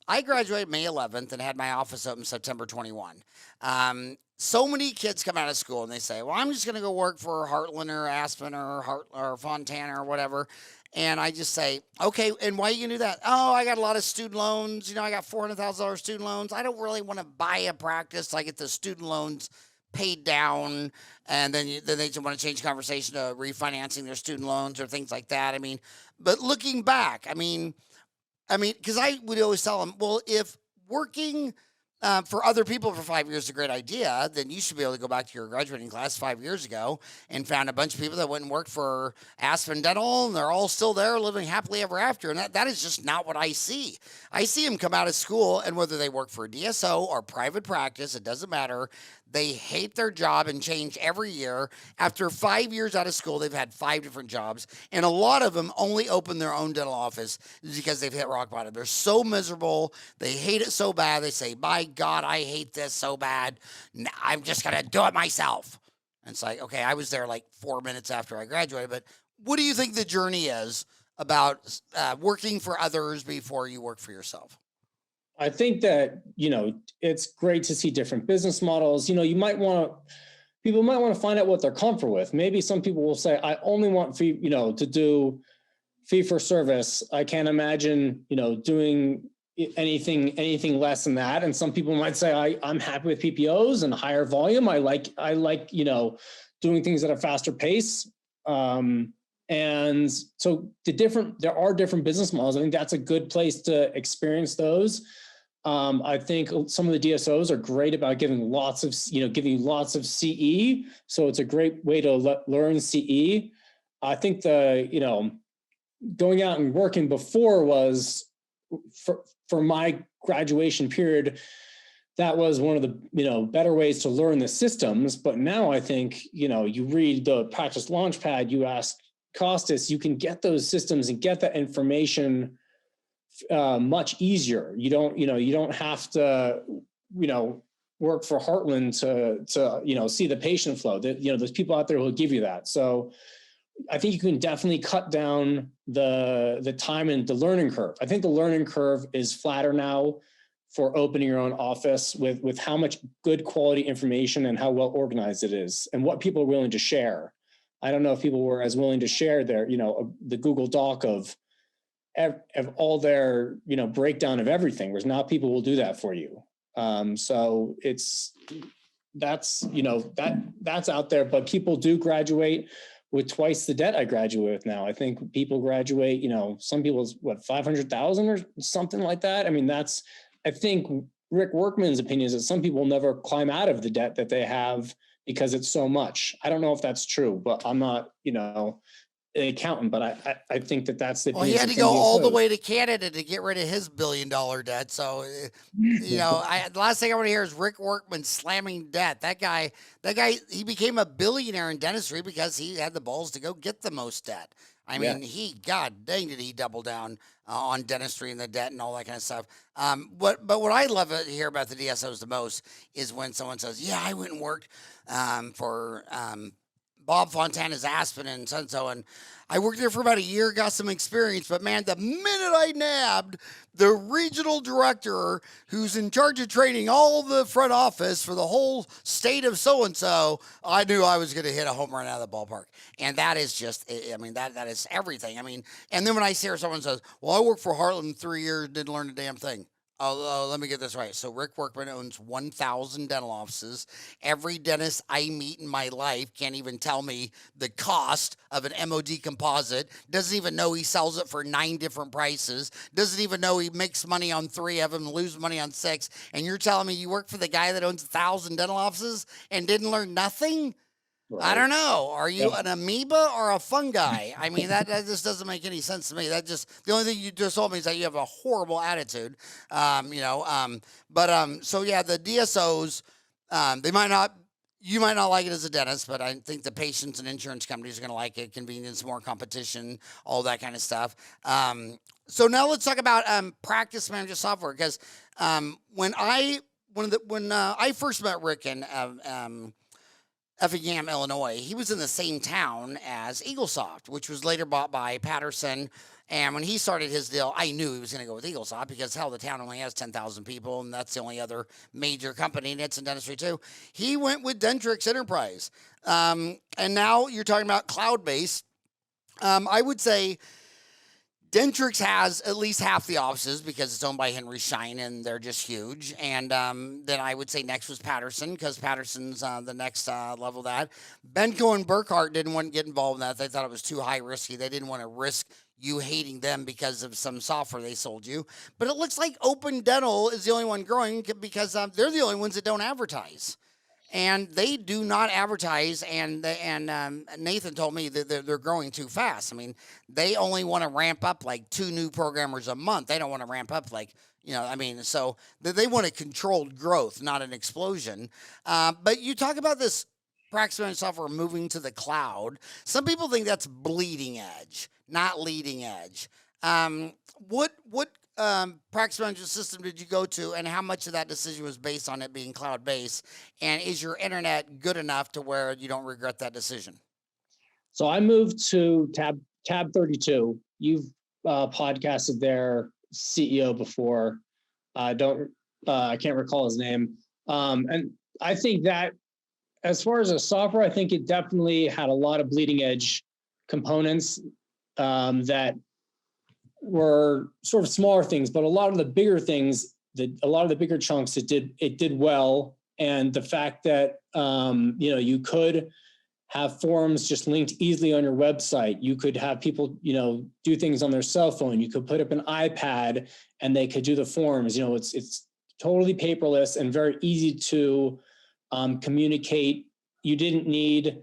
I graduated May 11th and had my office open September 21. So many kids come out of school and they say, well, I'm just going to go work for Heartland or Aspen or Fontana or whatever. And I just say, okay, and why are you going to do that? Oh, I got a lot of student loans. I got $400,000 student loans. I don't really want to buy a practice. I get the student loans paid down, and then they just want to change conversation to refinancing their student loans or things like that. But looking back, because I would always tell them, well, if working for other people for 5 years is a great idea, then you should be able to go back to your graduating class 5 years ago and found a bunch of people that went and worked for Aspen Dental, and they're all still there living happily ever after. And that is just not what I see. I see them come out of school, and whether they work for a DSO or private practice, it doesn't matter. They hate their job and change every year. After 5 years out of school, they've had 5 different jobs. And a lot of them only open their own dental office because they've hit rock bottom. They're so miserable. They hate it so bad. They say, my God, I hate this so bad. I'm just going to do it myself. And it's like, okay, I was there like 4 minutes after I graduated. But what do you think the journey is about working for others before you work for yourself? I think that, it's great to see different business models. People might want to find out what they're comfortable with. Maybe some people will say, I only want fee, to do fee for service. I can't imagine, doing anything less than that. And some people might say, I'm happy with PPOs and higher volume. I like, doing things at a faster pace. And so there are different business models. I think that's a good place to experience those. I think some of the DSOs are great about giving lots of CE. So it's a great way to learn CE. I think going out and working before was for my graduation period, that was one of the, better ways to learn the systems. But now I think, you read the practice launchpad, you ask Costas, you can get those systems and get that information much easier. You don't have to, work for Heartland to see the patient flow. That, there's people out there who will give you that. So I think you can definitely cut down the time and the learning curve. I think the learning curve is flatter now for opening your own office with how much good quality information and how well organized it is and what people are willing to share. I don't know if people were as willing to share their, the Google Doc of all their, breakdown of everything, whereas now people will do that for you. So that's out there, but people do graduate with twice the debt I graduate with now. I think people graduate, some people's 500,000 or something like that. I mean, I think Rick Workman's opinion is that some people never climb out of the debt that they have because it's so much. I don't know if that's true, but I'm not, an accountant, but I think that's the. Well, he had to go all the way to Canada to get rid of his $1 billion debt. So, the last thing I want to hear is Rick Workman slamming debt. That guy, he became a billionaire in dentistry because he had the balls to go get the most debt. I mean, God dang, did he double down on dentistry and the debt and all that kind of stuff. But what I love to hear about the DSOs the most is when someone says, yeah, I went and worked for Bob Fontana's Aspen and so and I worked there for about a year, got some experience, but man, the minute I nabbed the regional director who's in charge of training all the front office for the whole state of so-and-so, I knew I was going to hit a home run out of the ballpark. And that is just, I mean, that is everything. I mean, and then when I hear someone says, well, I worked for Heartland 3 years, didn't learn a damn thing. Oh, let me get this right. So Rick Workman owns 1,000 dental offices. Every dentist I meet in my life can't even tell me the cost of an MOD composite. Doesn't even know he sells it for 9 different prices. Doesn't even know he makes money on 3 of them, loses money on 6. And you're telling me you work for the guy that owns 1,000 dental offices and didn't learn nothing? Right. I don't know. Are you an amoeba or a fungi? I mean, that just doesn't make any sense to me. The only thing you just told me is that you have a horrible attitude. So yeah, the DSOs, you might not like it as a dentist, but I think the patients and insurance companies are going to like it. Convenience, more competition, all that kind of stuff. So now let's talk about practice manager software, because when I first met Rick in Effingham, Illinois, he was in the same town as Eaglesoft, which was later bought by Patterson. And when he started his deal, I knew he was going to go with Eaglesoft because, hell, the town only has 10,000 people, and that's the only other major company, and it's in dentistry too. He went with Dentrix Enterprise. And now you're talking about cloud-based. I would say Dentrix has at least half the offices because it's owned by Henry Schein, and they're just huge. And then I would say next was Patterson, because Patterson's the next level of that. Benko and Burkhart didn't want to get involved in that. They thought it was too high risky. They didn't want to risk you hating them because of some software they sold you. But it looks like Open Dental is the only one growing because they're the only ones that don't advertise. And they do not advertise, and Nathan told me that they're growing too fast. I mean, they only want to ramp up like 2 new programmers a month. They don't want to ramp up like, so they want a controlled growth, not an explosion. But you talk about this practice management software moving to the cloud. Some people think that's bleeding edge, not leading edge. What practice management system did you go to, and how much of that decision was based on it being cloud-based? And is your internet good enough to where you don't regret that decision? So I moved to Tab 32. You've podcasted their CEO before. I can't recall his name. And I think that as far as a software, I think it definitely had a lot of bleeding edge components that were sort of smaller things, but a lot of the bigger things, a lot of the bigger chunks, it did well. And the fact that you could have forms just linked easily on your website. You could have people do things on their cell phone. You could put up an iPad and they could do the forms. It's totally paperless and very easy to communicate. You didn't need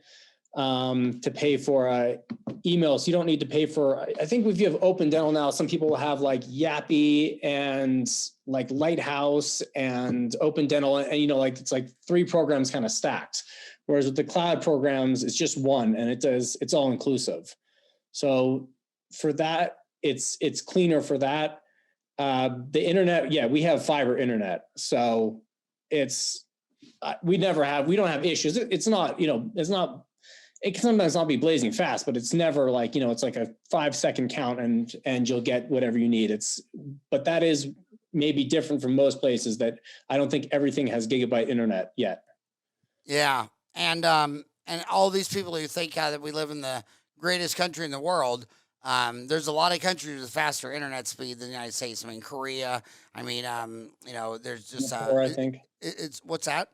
to pay for emails. You don't need to pay for, I think if you have Open Dental now, some people will have like Yappy and like Lighthouse and Open Dental, and like it's like 3 programs kind of stacked. Whereas with the cloud programs, it's just one, and it's all inclusive. So for that, it's cleaner for that. The internet, yeah, we have fiber internet, so we don't have issues. It's not, it can sometimes not be blazing fast, but it's never like, it's like a 5-second count and you'll get whatever you need. But that is maybe different from most places that I don't think everything has gigabyte internet yet. Yeah. And all these people who think that we live in the greatest country in the world, there's a lot of countries with faster internet speed than the United States. I mean, Korea. I mean, there's just Singapore, I think it's what's that?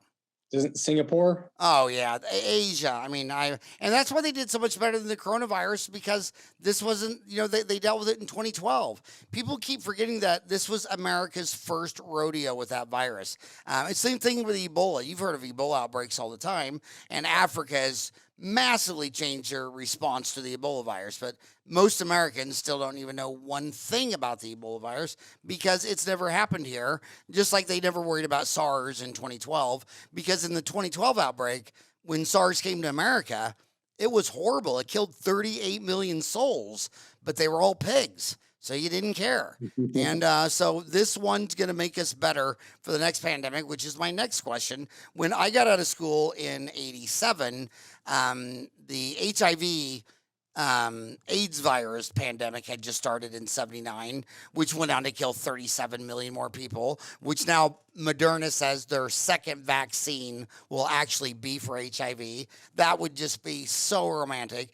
Isn't Singapore? Oh yeah, Asia. I mean, and that's why they did so much better than the coronavirus, because this wasn't, they dealt with it in 2012. People keep forgetting that this was America's first rodeo with that virus. It's the same thing with Ebola. You've heard of Ebola outbreaks all the time, and Africa has massively changed their response to the Ebola virus, but most Americans still don't even know one thing about the Ebola virus because it's never happened here, just like they never worried about SARS in 2012, because in the 2012 outbreak, when SARS came to America, it was horrible. It killed 38 million souls, but they were all pigs, so you didn't care. And so this one's going to make us better for the next pandemic, which is my next question. When I got out of school in 87, the HIV AIDS virus pandemic had just started in 79, which went on to kill 37 million more people, which now Moderna says their second vaccine will actually be for HIV. That would just be so romantic.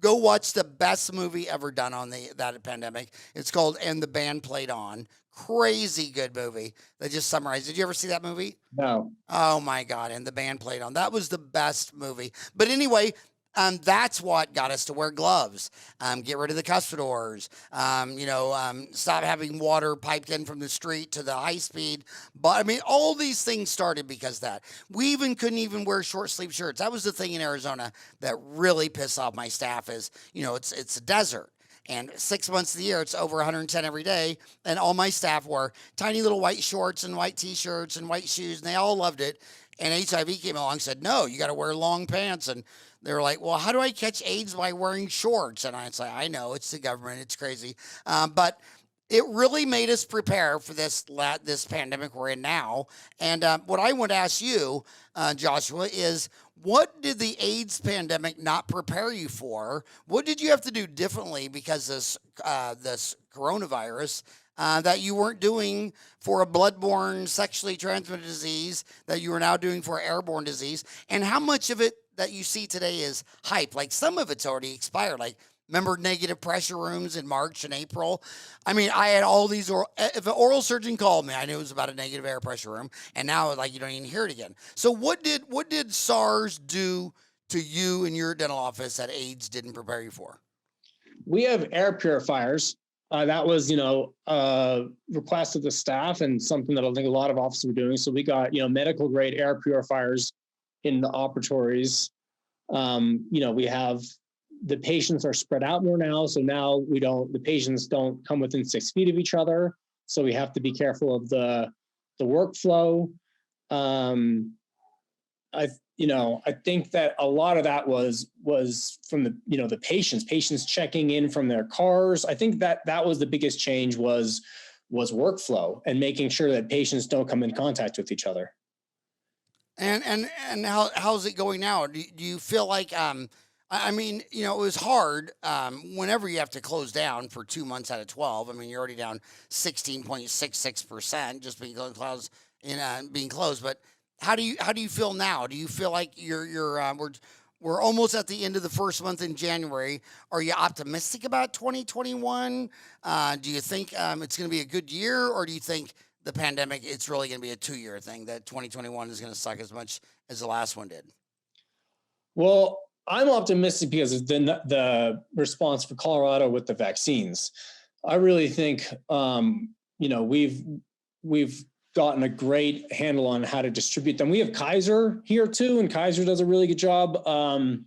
Go watch the best movie ever done on that pandemic. It's called And the Band Played On. Crazy good movie that just summarized. Did you ever see that movie? No. Oh my God. And the Band Played On. That was the best movie. But anyway, that's what got us to wear gloves, get rid of the cuspidors, stop having water piped in from the street to the high speed. But I mean, all these things started because of that. We even couldn't even wear short sleeve shirts. That was the thing in Arizona that really pissed off my staff is, it's a desert. And 6 months of the year, it's over 110 every day. And all my staff wore tiny little white shorts and white T-shirts and white shoes, and they all loved it. And HIV came along and said, no, you got to wear long pants. And they were like, well, how do I catch AIDS by wearing shorts? And I say, I know, it's the government. It's crazy. But it really made us prepare for this pandemic we're in now. And what I want to ask you, Joshua, is what did the AIDS pandemic not prepare you for? What did you have to do differently because this coronavirus that you weren't doing for a bloodborne sexually transmitted disease that you are now doing for airborne disease? And how much of it that you see today is hype? Like some of it's already expired. Like, remember negative pressure rooms in March and April? I mean, I had all these, if an oral surgeon called me, I knew it was about a negative air pressure room, and now like you don't even hear it again. So what did SARS do to you in your dental office that AIDS didn't prepare you for? We have air purifiers. That was, request of the staff and something that I think a lot of offices were doing. So we got, medical grade air purifiers in the operatories. We have, the patients are spread out more now. So now the patients don't come within 6 feet of each other. So we have to be careful of the workflow. I think that a lot of that was from the patients checking in from their cars. I think that was the biggest change was workflow and making sure that patients don't come in contact with each other. And how's it going now? Do you feel like, it was hard whenever you have to close down for 2 months out of 12. I mean, you're already down 16.66% just being closed. But how do you feel now? Do you feel like we're almost at the end of the first month in January? Are you optimistic about 2021? Do you think it's going to be a good year, or do you think the pandemic, it's really going to be a 2-year thing, that 2021 is going to suck as much as the last one did? Well, I'm optimistic because of the response for Colorado with the vaccines. I really think, we've gotten a great handle on how to distribute them. We have Kaiser here too, and Kaiser does a really good job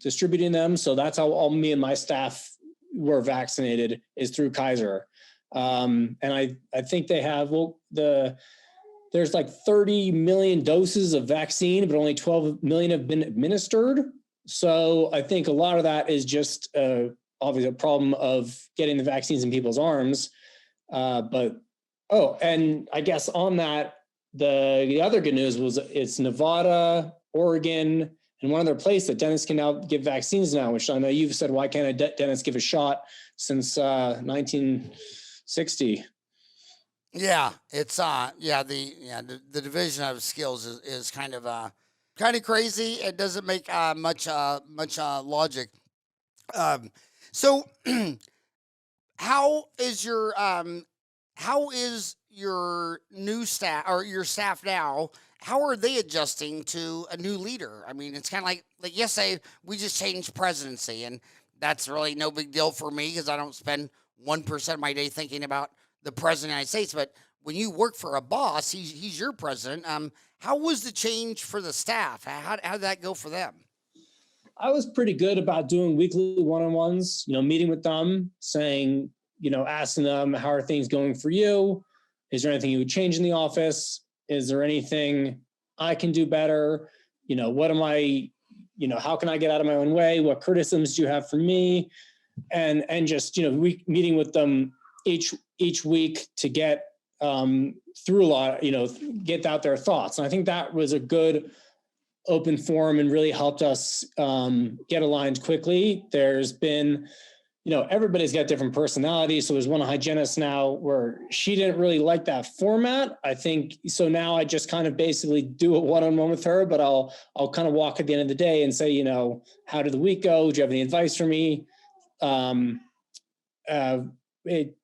distributing them. So that's how all me and my staff were vaccinated, is through Kaiser. And I think they have, there's like 30 million doses of vaccine, but only 12 million have been administered. So I think a lot of that is just obviously a problem of getting the vaccines in people's arms. And I guess on that, the other good news was it's Nevada, Oregon, and one other place that dentists can now give vaccines now, which I know you've said, why can't a dentist give a shot since 1960? Yeah, it's the division of skills is kind of crazy. It doesn't make much logic. So how is your new staff, or your staff now? How are they adjusting to a new leader? I mean, it's kind of like yesterday we just changed presidency, and that's really no big deal for me because I don't spend 1% of my day thinking about the president of the United States. But when you work for a boss, he's your president. How was the change for the staff? How did that go for them? I was pretty good about doing weekly one-on-ones, meeting with them, saying, asking them, how are things going for you? Is there anything you would change in the office? Is there anything I can do better? What am I, how can I get out of my own way? What criticisms do you have for me? And just, meeting with them each week to get through a lot, get out their thoughts. And I think that was a good open forum and really helped us get aligned quickly. There's been, everybody's got different personalities. So there's one hygienist now where she didn't really like that format. I think, so now I just kind of basically do a one-on-one with her, but I'll kind of walk at the end of the day and say, how did the week go? Do you have any advice for me?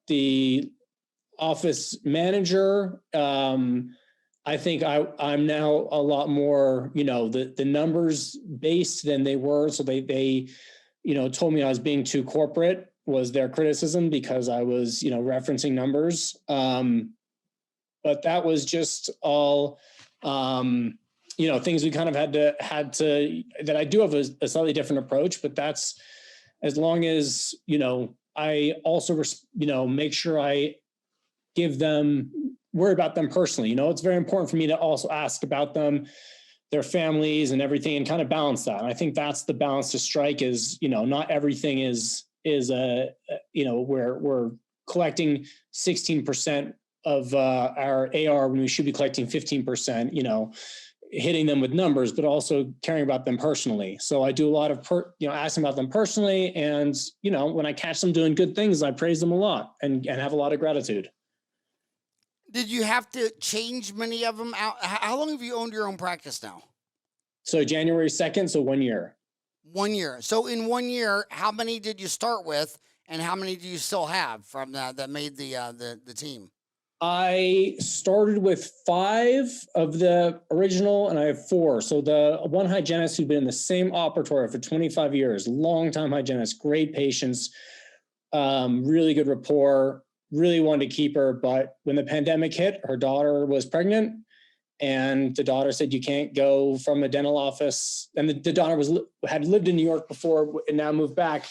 The office manager, I think I'm now a lot more, the numbers based than they were. So they told me I was being too corporate, was their criticism, because I was, referencing numbers. But that was just all, things we kind of had to, that I do have a slightly different approach, but that's, as long as, I also, make sure I give them, worry about them personally. It's very important for me to also ask about them, their families and everything, and kind of balance that. And I think that's the balance to strike is, not everything is we're collecting 16% of our AR when we should be collecting 15%, hitting them with numbers, but also caring about them personally. So I do a lot of, asking about them personally. And, when I catch them doing good things, I praise them a lot and have a lot of gratitude. Did you have to change many of them out? How long have you owned your own practice now? So January 2nd, so 1 year. 1 year. So in 1 year, how many did you start with, and how many do you still have from that made the team? I started with 5 of the original, and I have 4. So the one hygienist who'd been in the same operatory for 25 years, long-time hygienist, great patients, really good rapport, really wanted to keep her. But when the pandemic hit, her daughter was pregnant, and the daughter said, you can't go from a dental office. And the daughter had lived in New York before and now moved back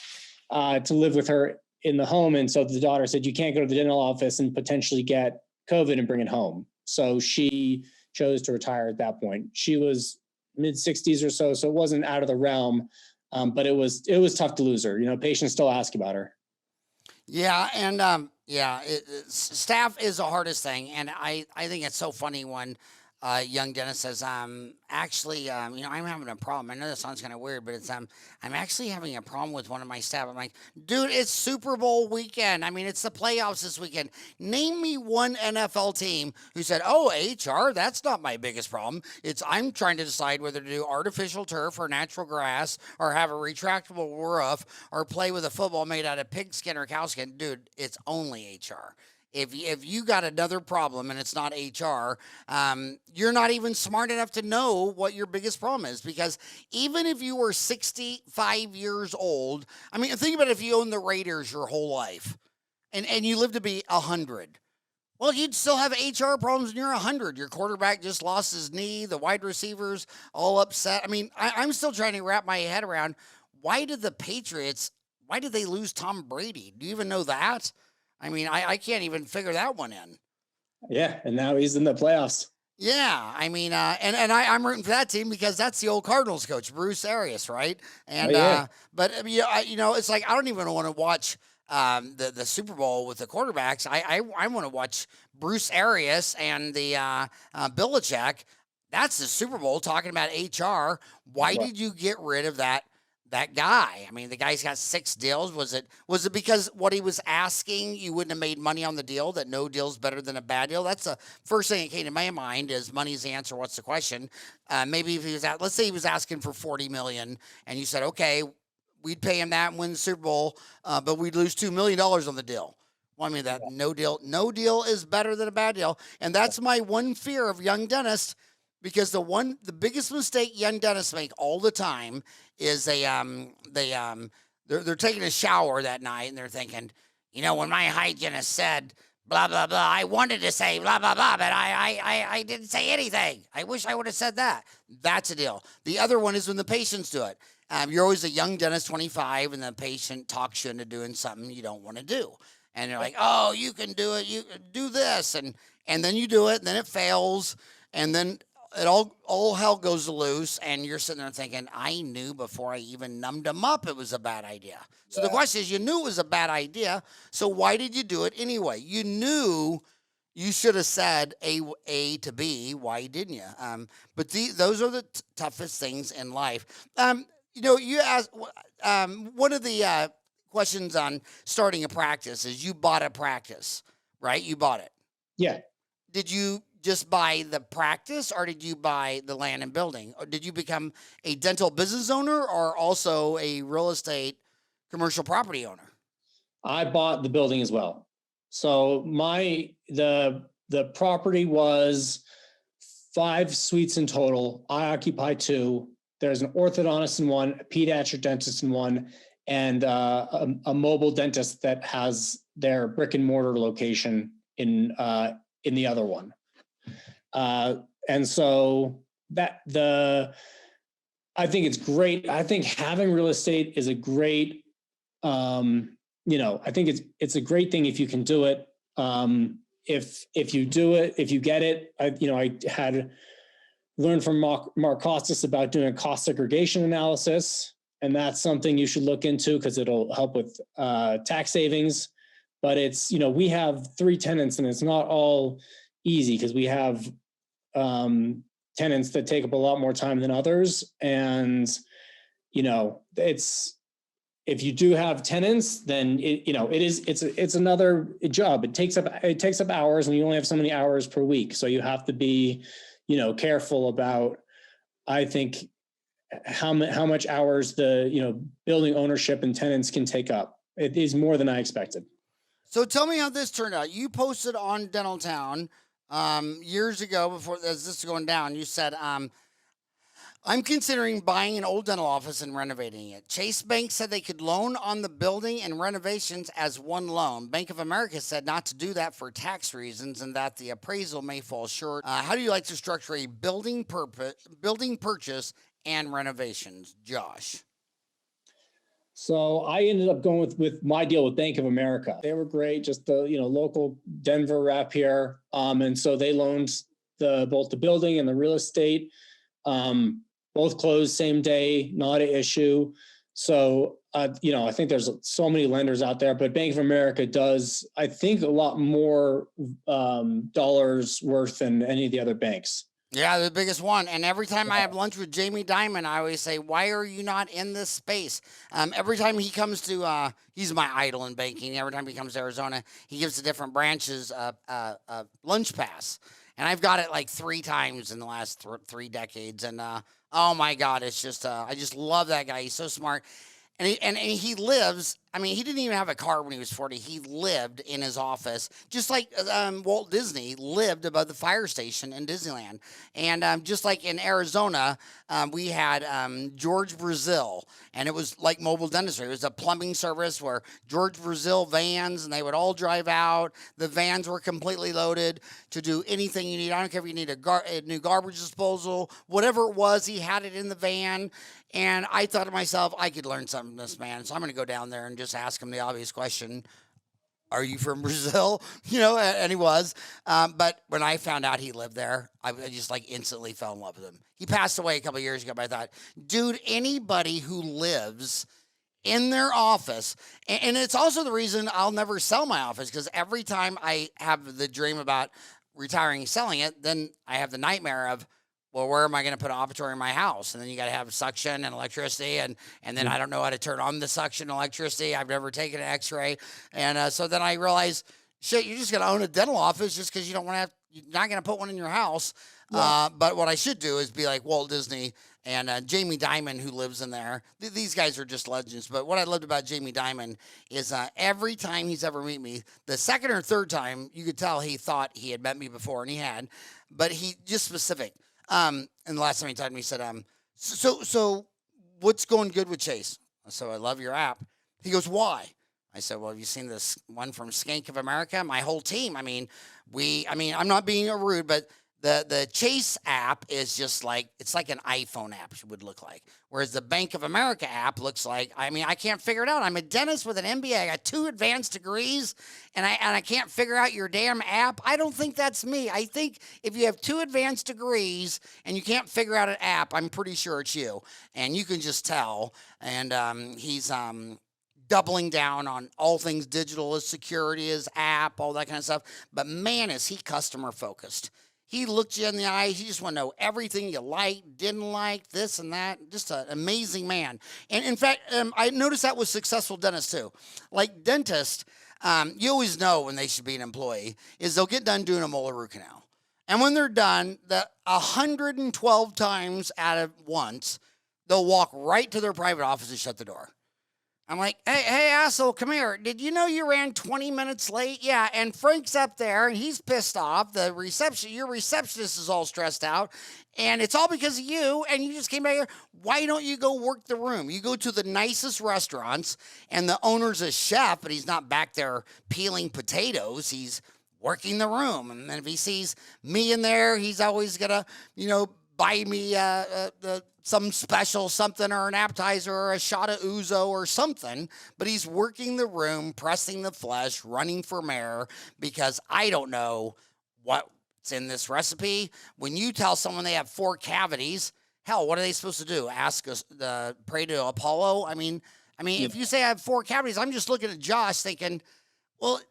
to live with her in the home. And so the daughter said, you can't go to the dental office and potentially get COVID and bring it home. So she chose to retire at that point. She was mid-60s or so it wasn't out of the realm, but it was tough to lose her. Patients still ask about her. Yeah, and staff is the hardest thing, and I think it's so funny when young dentist says, actually, I'm having a problem. I know that sounds kind of weird, but it's, I'm actually having a problem with one of my staff. I'm like, dude, it's Super Bowl weekend. I mean, it's the playoffs this weekend. Name me one NFL team who said, oh, HR, that's not my biggest problem. I'm trying to decide whether to do artificial turf or natural grass or have a retractable roof or play with a football made out of pig skin or cow skin. Dude, it's only HR. If you got another problem and it's not HR, you're not even smart enough to know what your biggest problem is. Because even if you were 65 years old, I mean, think about if you owned the Raiders your whole life and you live to be 100. Well, you'd still have HR problems when you're 100. Your quarterback just lost his knee. The wide receivers all upset. I mean, I'm still trying to wrap my head around why did the Patriots, why did they lose Tom Brady? Do you even know that? I mean, I can't even figure that one in. Yeah, and now he's in the playoffs. Yeah, I mean, I'm rooting for that team because that's the old Cardinals coach, Bruce Arias, right? Oh And yeah, but I mean, it's like I don't even want to watch the Super Bowl with the quarterbacks. I want to watch Bruce Arias and the Belichick. That's the Super Bowl. Talking about HR, why Well, did you get rid of that guy? I mean, the guy's got 6 deals. Was it because what he was asking you wouldn't have made money on the deal? That no deal's better than a bad deal. That's the first thing that came to my mind. Is money's the answer? What's the question? Maybe if he was let's say he was asking for 40 million, and you said, okay, we'd pay him that and win the Super Bowl, but we'd lose $2 million on the deal. Well, I mean that no deal is better than a bad deal, and that's my one fear of young dentists. Because the biggest mistake young dentists make all the time is they're taking a shower that night and they're thinking, when my hygienist said blah blah blah, I wanted to say blah blah blah, but I didn't say anything. I wish I would have said that. That's a deal. The other one is when the patients do it. You're always a young dentist, 25, and the patient talks you into doing something you don't want to do, and they're like, "Oh, you can do it. You do this," and then you do it, and then it fails, and then it all hell goes loose, and you're sitting there thinking, I knew before I even numbed them up it was a bad idea. So the question is, you knew it was a bad idea, so why did you do it anyway? You knew you should have said A to B. Why didn't you? But those are the toughest things in life. You asked one of the questions on starting a practice is you bought a practice, right? You bought it. yeah. Did you just buy the practice or did you buy the land and building? Or did you become a dental business owner or also a real estate commercial property owner? I bought the building as well. So the property was 5 suites in total. I occupy 2. There's an orthodontist in one, a pediatric dentist in one, and a mobile dentist that has their brick and mortar location in the other one. And so I think it's great. I think having real estate is a great, I think it's a great thing if you can do it. If you do it, if you get it, I had learned from Mark Costas about doing a cost segregation analysis, and that's something you should look into because it'll help with tax savings. But it's, we have 3 tenants and it's not all easy because we have tenants that take up a lot more time than others. And, if you do have tenants, then it's another job. It takes up hours and you only have so many hours per week. So you have to be, careful about, I think, how much hours the, building ownership and tenants can take up. It is more than I expected. So tell me how this turned out. You posted on Dental Town years ago, before as this is going down, you said, I'm considering buying an old dental office and renovating it. Chase Bank said they could loan on the building and renovations as one loan. Bank of America said not to do that for tax reasons and that the appraisal may fall short. How do you like to structure a building purchase and renovations, Josh? So I ended up going with my deal with Bank of America. They were great, just the local Denver rep here, and so they loaned both the building and the real estate. Both closed same day, not an issue. So I think there's so many lenders out there, but Bank of America does, I think, a lot more dollars worth than any of the other banks. Yeah, the biggest one. And every time I have lunch with Jamie Dimon, I always say, why are you not in this space? Every time he comes to, he's my idol in banking. Every time he comes to Arizona, he gives the different branches a lunch pass. And I've got it like 3 times in the last 3 decades. And, oh my God, it's just, I just love that guy. He's so smart. and he lives. I mean, he didn't even have a car when he was 40. He lived in his office, just like Walt Disney lived above the fire station in Disneyland. And just like in Arizona, we had George Brazil, and it was like mobile dentistry. It was a plumbing service where George Brazil vans, and they would all drive out. The vans were completely loaded to do anything you need. I don't care if you need a new garbage disposal, whatever it was, he had it in the van. And I thought to myself, I could learn something from this man. So I'm going to go down there and just ask him the obvious question. Are you from Brazil? And he was. But when I found out he lived there, I just like instantly fell in love with him. He passed away a couple of years ago, but I thought, dude, anybody who lives in their office, and it's also the reason I'll never sell my office, because every time I have the dream about retiring and selling it, then I have the nightmare of, well, where am I going to put an operatory in my house? And then you got to have suction and electricity. And then I don't know how to turn on the suction and electricity. I've never taken an x-ray. And so then I realized, shit, you're just going to own a dental office just because you don't want to have, you're not going to put one in your house. Yeah. But what I should do is be like Walt Disney and Jamie Dimon, who lives in there. These guys are just legends. But what I loved about Jamie Dimon is every time he's ever meet me, the second or third time, you could tell he thought he had met me before, and he had. But he just specific. And the last time he talked to me, he said, so what's going good with Chase? So I love your app. He goes, why? I said, well, have you seen this one from Skank of America? My whole team. I mean, I'm not being rude, but the Chase app is just like, it's like an iPhone app would look like. Whereas the Bank of America app looks like, I mean, I can't figure it out. I'm a dentist with an MBA. I got 2 advanced degrees, and I can't figure out your damn app. I don't think that's me. I think if you have 2 advanced degrees and you can't figure out an app, I'm pretty sure it's you. And you can just tell. And he's doubling down on all things digital, his security, his app, all that kind of stuff. But man, is he customer focused. He looked you in the eyes. You just want to know everything you liked, didn't like, this and that. Just an amazing man. And in fact, I noticed that with successful dentists too. Like dentists, you always know when they should be an employee, is they'll get done doing a molar root canal. And when they're done, 112 times out of once, they'll walk right to their private office and shut the door. I'm like, hey, asshole, come here. Did you know you ran 20 minutes late? Yeah, and Frank's up there, and he's pissed off. Your receptionist is all stressed out, and it's all because of you, and you just came back here. Why don't you go work the room? You go to the nicest restaurants, and the owner's a chef, but he's not back there peeling potatoes. He's working the room, and then if he sees me in there, he's always going to, buy me some special something or an appetizer or a shot of ouzo or something, but he's working the room, pressing the flesh, running for mayor, because I don't know what's in this recipe. When you tell someone they have 4 cavities, hell, what are they supposed to do? Pray to Apollo? I mean, if you say I have 4 cavities, I'm just looking at Josh thinking, well,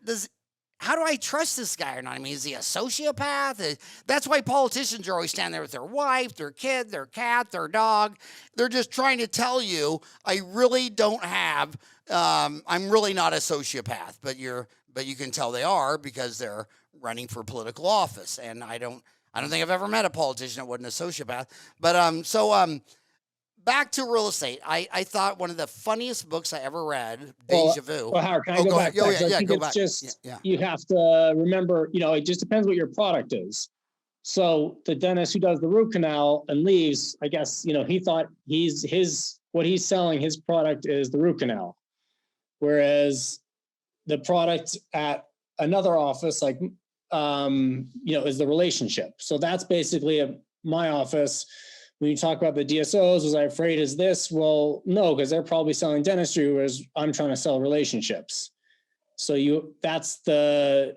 how do I trust this guy or not? I mean, is he a sociopath? That's why politicians are always standing there with their wife, their kid, their cat, their dog. They're just trying to tell you, I really don't have, I'm really not a sociopath, but you can tell they are because they're running for political office. And I don't think I've ever met a politician that wasn't a sociopath. But back to real estate. I thought one of the funniest books I ever read, Deja Vu. Well, Howard, can I go back? Go back. You have to remember, it just depends what your product is. So the dentist who does the root canal and leaves, I guess, he thought what he's selling, his product is the root canal. Whereas the product at another office, like, is the relationship. So that's basically my office. When you talk about the DSOs, was I afraid is this? Well, no, because they're probably selling dentistry, whereas I'm trying to sell relationships. So that's the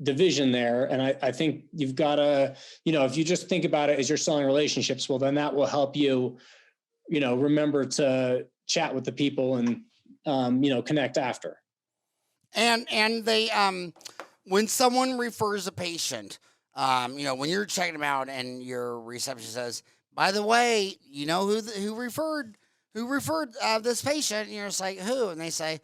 division there. And I think you've got to, if you just think about it as you're selling relationships, well, then that will help you, remember to chat with the people and, connect after. And they, when someone refers a patient, when you're checking them out and your receptionist says, by the way, you know who referred this patient? And you're just like, who? And they say,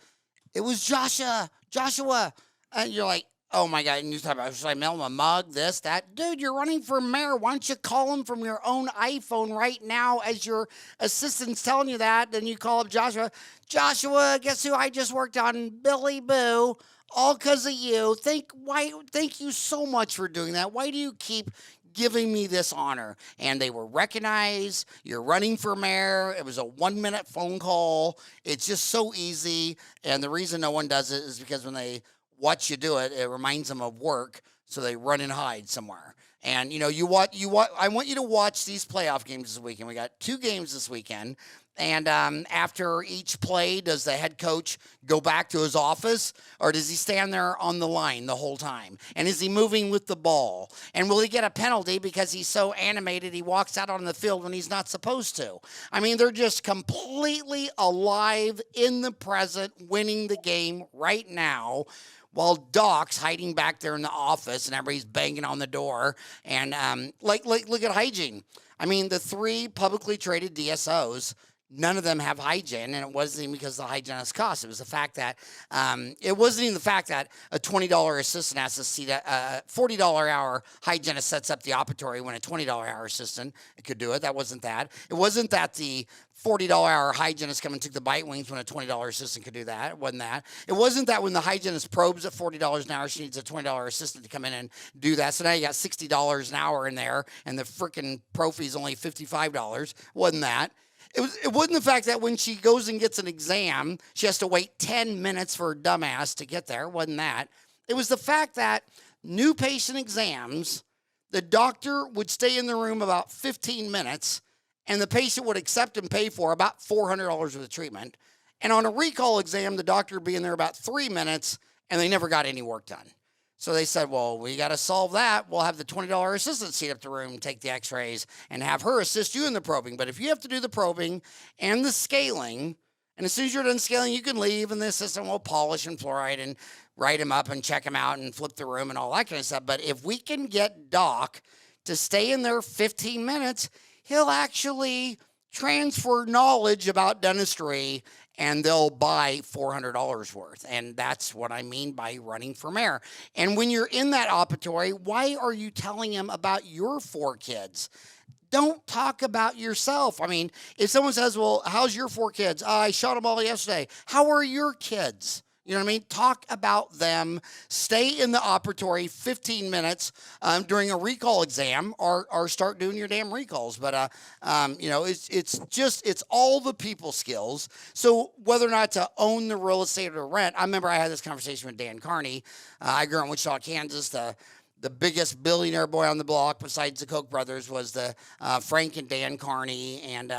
it was Joshua. And you're like, Oh my God. And you talk about, should I mail him a mug, this, that? Dude, you're running for mayor. Why don't you call him from your own iPhone right now as your assistant's telling you that? Then you call up Joshua. Joshua, guess who I just worked on? Billy Boo. All because of you. Thank you so much for doing that. Why do you keep giving me this honor? And they were recognized. You're running for mayor. It was a 1-minute phone call. It's just so easy. And the reason no one does it is because when they watch you do it, it reminds them of work. So they run and hide somewhere. And I want you to watch these playoff games this weekend. We got 2 games this weekend. And after each play, does the head coach go back to his office, or does he stand there on the line the whole time? And is he moving with the ball? And will he get a penalty because he's so animated he walks out on the field when he's not supposed to? I mean, they're just completely alive in the present, winning the game right now, while Doc's hiding back there in the office and everybody's banging on the door. And look at hygiene. I mean, the 3 publicly traded DSOs, none of them have hygiene, and it wasn't even because the hygienist cost. It was the fact that it wasn't even the fact that a $20 assistant has to see that a $40 hour hygienist sets up the operatory when a $20 hour assistant could do it. That wasn't that. It wasn't that the $40 hour hygienist come and took the bite wings when a $20 assistant could do that. It wasn't that. It wasn't that when the hygienist probes at $40 an hour, she needs a $20 assistant to come in and do that. So now you got $60 an hour in there, and the freaking prophy is only $55. Wasn't that. It wasn't the fact that when she goes and gets an exam, she has to wait 10 minutes for her dumbass to get there. It wasn't that. It was the fact that new patient exams, the doctor would stay in the room about 15 minutes, and the patient would accept and pay for about $400 worth of treatment. And on a recall exam, the doctor would be in there about 3 minutes, and they never got any work done. So they said, well, we got to solve that. We'll have the $20 assistant seat up the room, take the x-rays, and have her assist you in the probing. But if you have to do the probing and the scaling, and as soon as you're done scaling, you can leave, and the assistant will polish and fluoride and write him up and check him out and flip the room and all that kind of stuff. But if we can get Doc to stay in there 15 minutes, he'll actually transfer knowledge about dentistry, and they'll buy $400 worth. And that's what I mean by running for mayor. And when you're in that operatory, why are you telling him about your 4 kids? Don't talk about yourself. I mean, if someone says, well, how's your 4 kids? I shot them all yesterday. How are your kids? You know what I mean? Talk about them. Stay in the operatory 15 minutes during a recall exam, or start doing your damn recalls. But, it's all the people skills. So whether or not to own the real estate or rent, I remember I had this conversation with Dan Carney. I grew up in Wichita, Kansas. The biggest billionaire boy on the block besides the Koch brothers was the Frank and Dan Carney. And,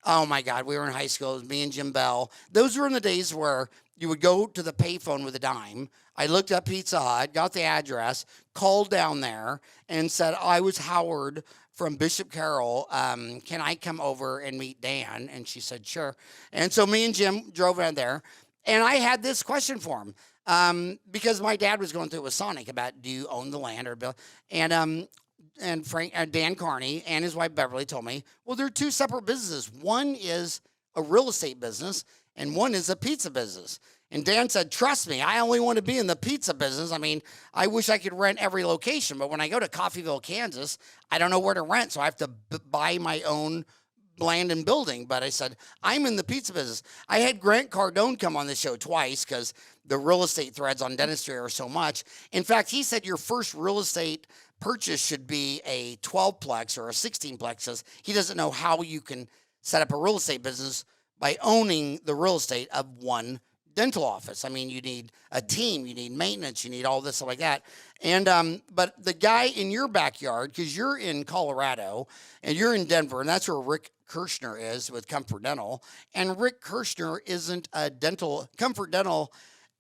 oh my God, we were in high school. It was me and Jim Bell. Those were in the days where you would go to the payphone with a dime. I looked up Pizza Hut, got the address, called down there, and said, I was Howard from Bishop Carroll. Can I come over and meet Dan? And she said, sure. And so me and Jim drove out there, and I had this question for him because my dad was going through it with Sonic about, do you own the land or bill? And Dan Carney and his wife Beverly told me, well, they're 2 separate businesses. One is a real estate business, and one is a pizza business. And Dan said, trust me, I only want to be in the pizza business. I mean, I wish I could rent every location, but when I go to Coffeyville, Kansas, I don't know where to rent, so I have to buy my own land and building. But I said, I'm in the pizza business. I had Grant Cardone come on the show twice because the real estate threads on dentistry are so much. In fact, he said your first real estate purchase should be a 12-plex or a 16-plex, because he doesn't know how you can set up a real estate business by owning the real estate of one dental office. I mean, you need a team, you need maintenance, you need all this stuff like that. And but the guy in your backyard, because you're in Colorado and you're in Denver, and that's where Rick Kirshner is with Comfort Dental. And Rick Kirshner isn't a dental. Comfort Dental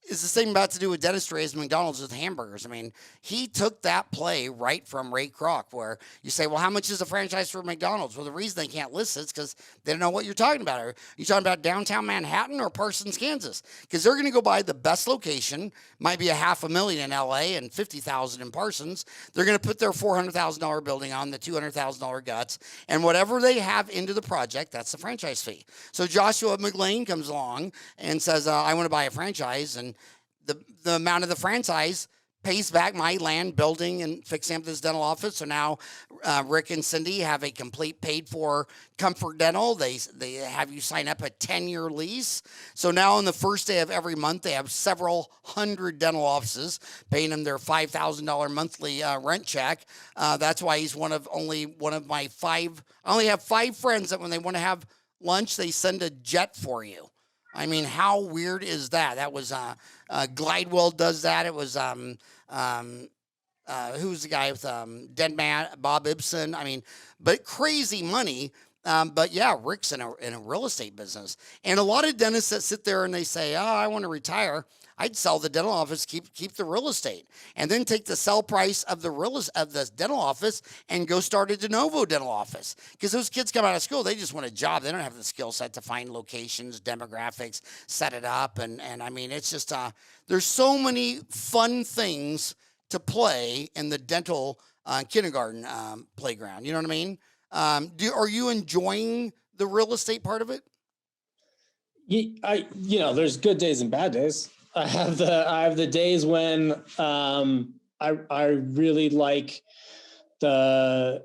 is the same about to do with dentistry as McDonald's with hamburgers. I mean, he took that play right from Ray Kroc, where you say, well, how much is a franchise for McDonald's? Well, the reason they can't list it is because they don't know what you're talking about. Are you talking about downtown Manhattan or Parsons, Kansas? Because they're going to go buy the best location, might be $500,000 in LA and $50,000 in Parsons. They're going to put their $400,000 building on the $200,000 guts, and whatever they have into the project, that's the franchise fee. So Joshua McLean comes along and says, I want to buy a franchise, and the amount of the franchise pays back my land, building, and fixing up this dental office. So now Rick and Cindy have a complete paid for Comfort Dental. They have you sign up a 10-year lease. So now on the first day of every month, they have several hundred dental offices paying them their $5,000 monthly rent check. That's why he's only one of my five. I only have 5 friends that when they want to have lunch, they send a jet for you. I mean, how weird is that? That was Glidewell does that. It was who's the guy with Dead Man, Bob Ibsen. I mean, but crazy money. But yeah, Rick's in a real estate business, and a lot of dentists that sit there and they say, "Oh, I want to retire." I'd sell the dental office, keep the real estate, and then take the sell price of the dental office and go start a de novo dental office. Because those kids come out of school, they just want a job. They don't have the skill set to find locations, demographics, set it up, and I mean, it's just there's so many fun things to play in the dental kindergarten playground. You know what I mean? Are you enjoying the real estate part of it? There's good days and bad days. I have the days when I really like the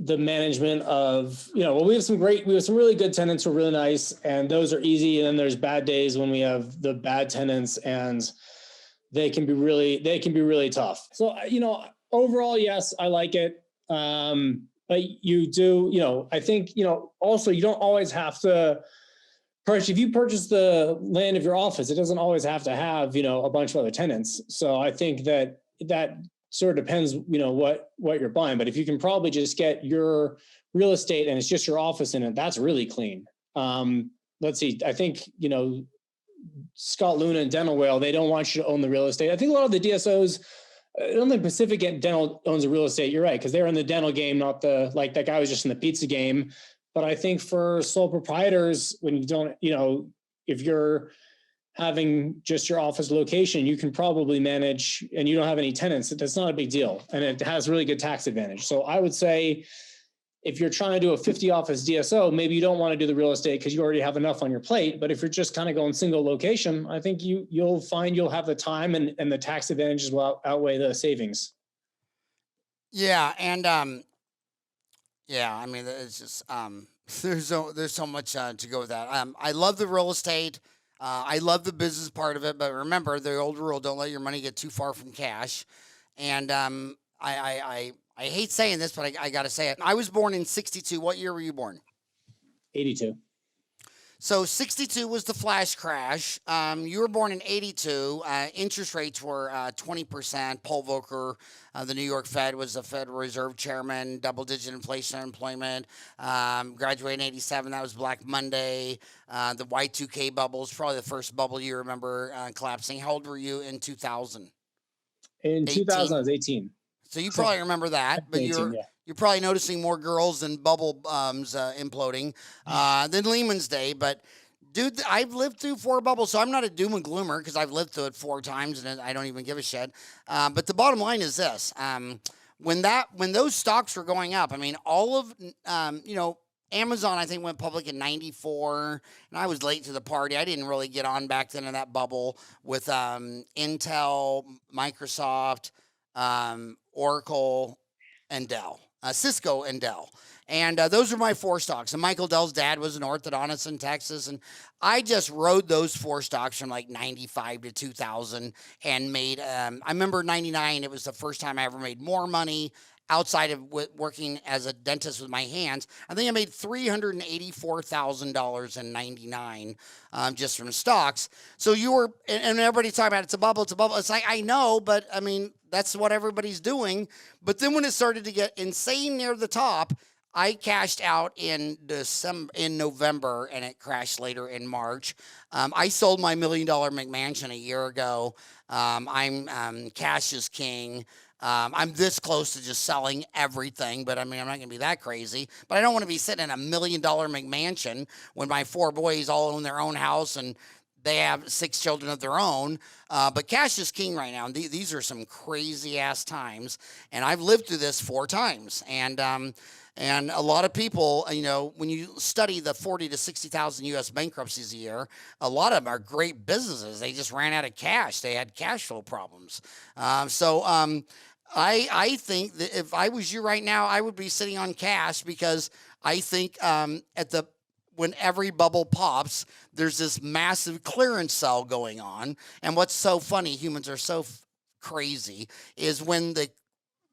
management of, we have some really good tenants who are really nice, and those are easy. And then there's bad days when we have the bad tenants, and they can be really tough. So, overall, yes, I like it. But you do, I think, also you don't always have to if you purchase the land of your office, it doesn't always have to have, a bunch of other tenants. So I think that sort of depends, what you're buying. But if you can probably just get your real estate and it's just your office in it, that's really clean. Let's see. I think, Scott Luna and Dental Whale, they don't want you to own the real estate. I think a lot of the DSOs, I don't think Pacific Dental owns the real estate. You're right, because they're in the dental game, not like that guy was just in the pizza game. But I think for sole proprietors, when you don't, if you're having just your office location, you can probably manage, and you don't have any tenants, that's not a big deal. And it has really good tax advantage. So I would say if you're trying to do a 50 office DSO, maybe you don't want to do the real estate because you already have enough on your plate. But if you're just kind of going single location, I think you'll find you'll have the time and the tax advantages will outweigh the savings. Yeah. And, yeah, I mean, it's just there's so much to go with that. I love the real estate. I love the business part of it, but remember the old rule: don't let your money get too far from cash. And I hate saying this, but I got to say it. I was born in '62. What year were you born? 82. So 62 was the flash crash. You were born in 82. Interest rates were 20%. Paul Volcker, the New York Fed, was the Federal Reserve chairman. Double-digit inflation, unemployment. Graduated in 87. That was Black Monday. The Y2K bubble is probably the first bubble you remember collapsing. How old were you in 2000? In 2000, I was 18. So you probably remember that, but 18, you're probably noticing more girls and bubble imploding than Lehman's Day. But, dude, I've lived through 4 bubbles, so I'm not a doom and gloomer because I've lived through it 4 times and I don't even give a shit. But the bottom line is this. When those stocks were going up, I mean, all of, Amazon, I think, went public in 94, and I was late to the party. I didn't really get on back then in that bubble with Intel, Microsoft, Oracle, and Dell. Cisco and Dell. And those are my 4 stocks. And Michael Dell's dad was an orthodontist in Texas. And I just rode those 4 stocks from like 95 to 2000 and made, I remember 99, it was the first time I ever made more money outside of working as a dentist with my hands. I think I made $384,000 in 99 just from stocks. So you were, and everybody's talking about it's a bubble. It's like, I know, but I mean, that's what everybody's doing. But then when it started to get insane near the top, I cashed out in November, and it crashed later in March. I sold my $1 million McMansion a year ago. I'm cash is king. I'm this close to just selling everything, but I mean, I'm not going to be that crazy. But I don't want to be sitting in a $1 million McMansion when my 4 boys all own their own house and they have 6 children of their own, but cash is king right now. And these are some crazy ass times, and I've lived through this 4 times. And a lot of people, you know, when you study the 40 to 60,000 U.S. bankruptcies a year, a lot of them are great businesses. They just ran out of cash. They had cash flow problems. I think that if I was you right now, I would be sitting on cash, because I think when every bubble pops, there's this massive clearance sale going on. And what's so funny, humans are so crazy, is when the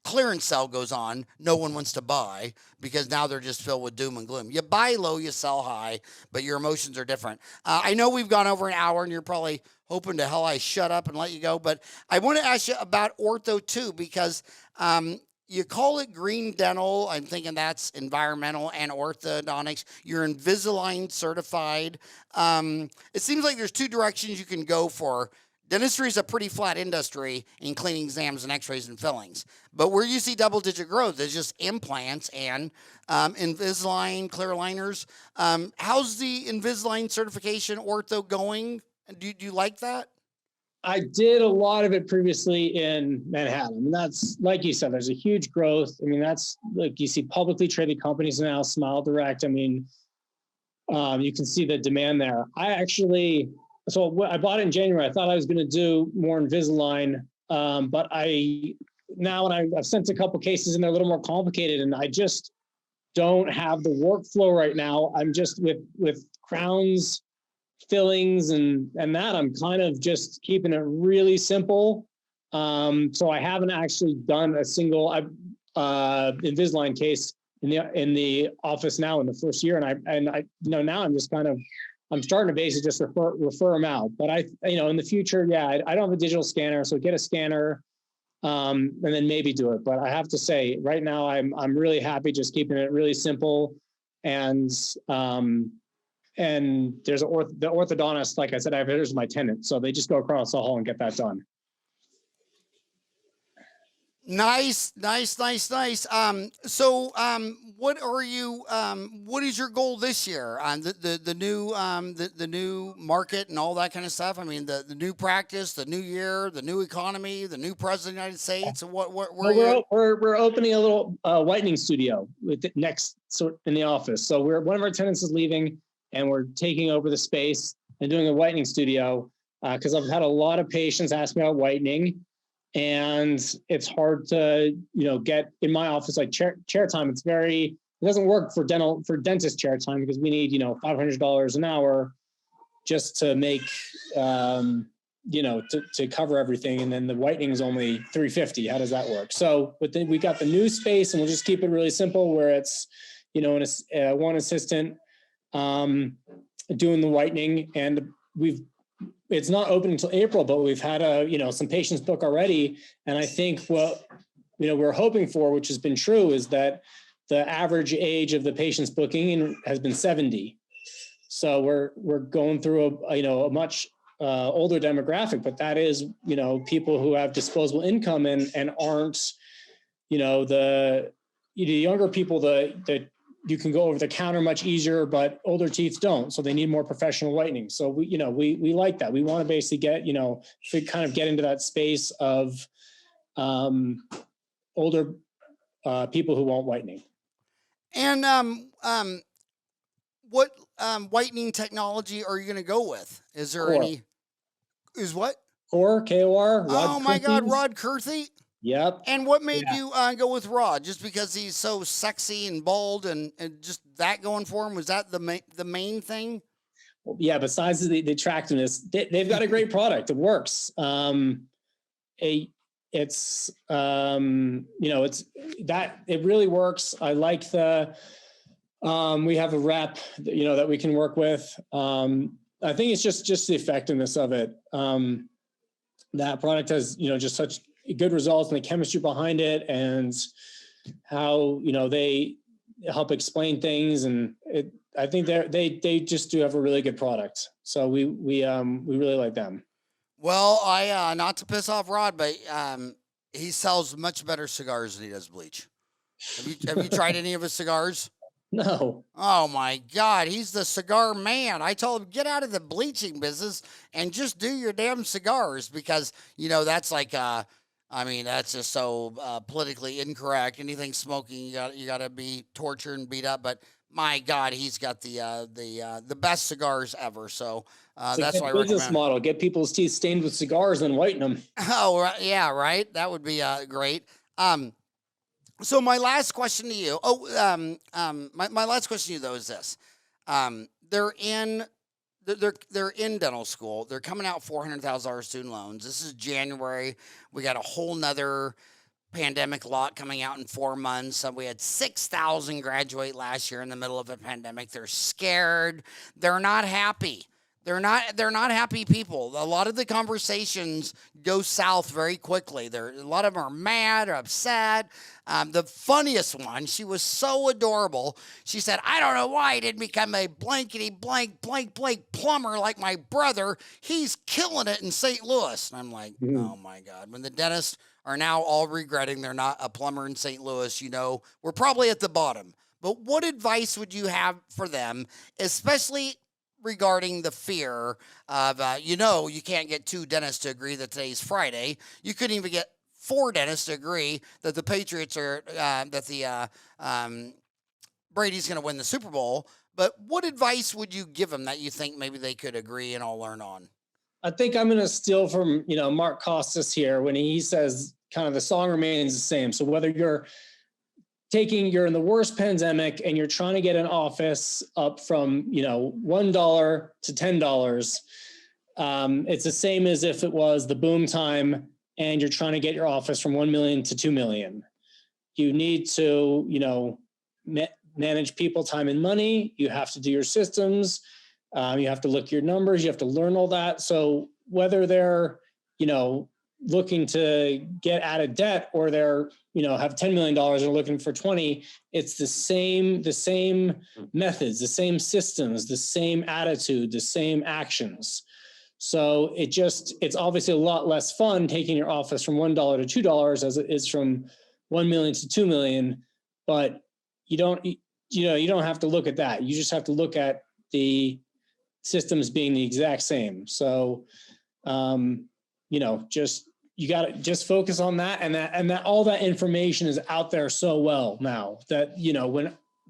clearance sale goes on, no one wants to buy, because now they're just filled with doom and gloom. You buy low, you sell high, but your emotions are different. I know we've gone over an hour, and you're probably hoping to hell I shut up and let you go, but I want to ask you about ortho too, because you call it green dental. I'm thinking that's environmental and orthodontics. You're Invisalign certified. It seems like there's 2 directions you can go for. Dentistry is a pretty flat industry in cleaning exams and x-rays and fillings. But where you see double-digit growth is just implants and Invisalign, clear aligners. How's the Invisalign certification ortho going? Do you like that? I did a lot of it previously in Manhattan. I mean, that's, like you said, there's a huge growth. I mean, that's like you see publicly traded companies now, Smile Direct. I mean, you can see the demand there. So I bought it in January. I thought I was going to do more Invisalign, but when I've sent a couple cases and they're a little more complicated, and I just don't have the workflow right now. I'm just with crowns, fillings, and that I'm kind of just keeping it really simple. So I haven't actually done a single Invisalign case in the office now in the first year, and I now I'm just kind of, I'm starting to basically just refer them out. But in the future, I don't have a digital scanner, so get a scanner, and then maybe do it. But I have to say, right now, I'm really happy just keeping it really simple. And there's the orthodontist, like I said, here's my tenant, so they just go across the hall and get that done. Nice. So, what is your goal this year on the new market and all that kind of stuff? I mean, the new practice, the new year, the new economy, the new president of the United States. We're opening a little whitening studio in the office. So one of our tenants is leaving, and we're taking over the space and doing a whitening studio, because I've had a lot of patients ask me about whitening. And it's hard to, get in my office, like chair time. It doesn't work for dentist chair time, because we need, $500 an hour just to make, to cover everything. And then the whitening is only $350. How does that work? So, but then we got the new space, and we'll just keep it really simple, where it's, one assistant doing the whitening, and it's not open until April, but we've had some patients book already. And I think what, we're hoping for, which has been true, is that the average age of the patients booking has been 70. So we're going through a much older demographic, but that is, people who have disposable income and aren't, the younger people that you can go over the counter much easier, but older teeth don't. So they need more professional whitening. So we like that. We want to basically get, kind of get into that space of older people who want whitening. And what whitening technology are you going to go with? Is there any? Is what? KOR. Oh my God, Rod Kurthy. Yep. And what made you go with Rod? Just because he's so sexy and bald, and just that going for him? Was that the main thing? Well, yeah. Besides the attractiveness, they've got a great product. It works. It's it really works. I like we have a rep, that we can work with. I think it's just the effectiveness of it. That product has, just such good results, and the chemistry behind it, and how, they help explain things. And I think they just do have a really good product. So we really like them. Well, I not to piss off Rod, but he sells much better cigars than he does bleach. Have you tried any of his cigars? No. Oh my God, he's the cigar man. I told him, get out of the bleaching business and just do your damn cigars because, that's like, I mean, that's just so politically incorrect. Anything smoking, you got to be tortured and beat up. But my God, he's got the best cigars ever. So It's a that's why I good business recommend. model. Get people's teeth stained with cigars and whiten them. Oh, right, yeah, right. That would be great. So my last question to you. My last question to you though is this: they're in they're in dental school. They're coming out $400,000 student loans. This is January. We got a whole nother pandemic lot coming out in 4 months. So we had 6,000 graduate last year in the middle of a pandemic. They're scared. They're not happy. They're not happy people. A lot of the conversations go south very quickly. A lot of them are mad or upset. The funniest one, she was so adorable. She said, I don't know why I didn't become a blankety blank plumber like my brother. He's killing it in St. Louis. And I'm like, oh my God. When the dentists are now all regretting they're not a plumber in St. Louis, we're probably at the bottom. But what advice would you have for them, especially regarding the fear of, you can't get 2 dentists to agree that today's Friday. You couldn't even get 4 dentists to agree that the Patriots are, Brady's going to win the Super Bowl. But what advice would you give them that you think maybe they could agree and all learn on? I think I'm going to steal from, Mark Costas here when he says kind of the song remains the same. So whether you're in the worst pandemic and you're trying to get an office up from, $1 to $10, it's the same as if it was the boom time and you're trying to get your office from 1 million to 2 million. You need to, manage people, time and money. You have to do your systems. You have to look your numbers. You have to learn all that. So whether they're, looking to get out of debt or they're, have $10 million and are looking for 20, it's the same methods, the same systems, the same attitude, the same actions. So it's obviously a lot less fun taking your office from $1 to $2 as it is from 1 million to 2 million, but you don't have to look at that. You just have to look at the systems being the exact same. So, you got to just focus on that, and that all that information is out there so well now that,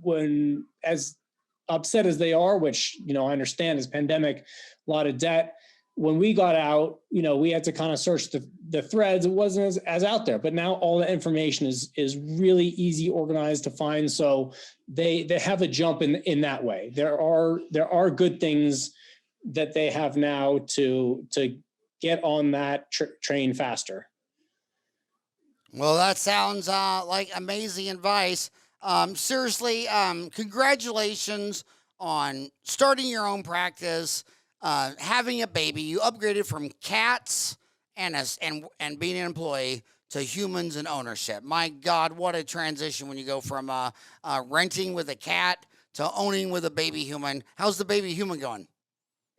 when as upset as they are, which, I understand is pandemic, a lot of debt. When we got out, we had to kind of search the threads. It wasn't as out there, but now all the information is really easy, organized to find. So they have a jump in that way. There are good things that they have now to get on that train faster. Well, that sounds like amazing advice. Seriously, congratulations on starting your own practice, having a baby. You upgraded from cats and being an employee to humans and ownership. My God, what a transition when you go from renting with a cat to owning with a baby human. How's the baby human going?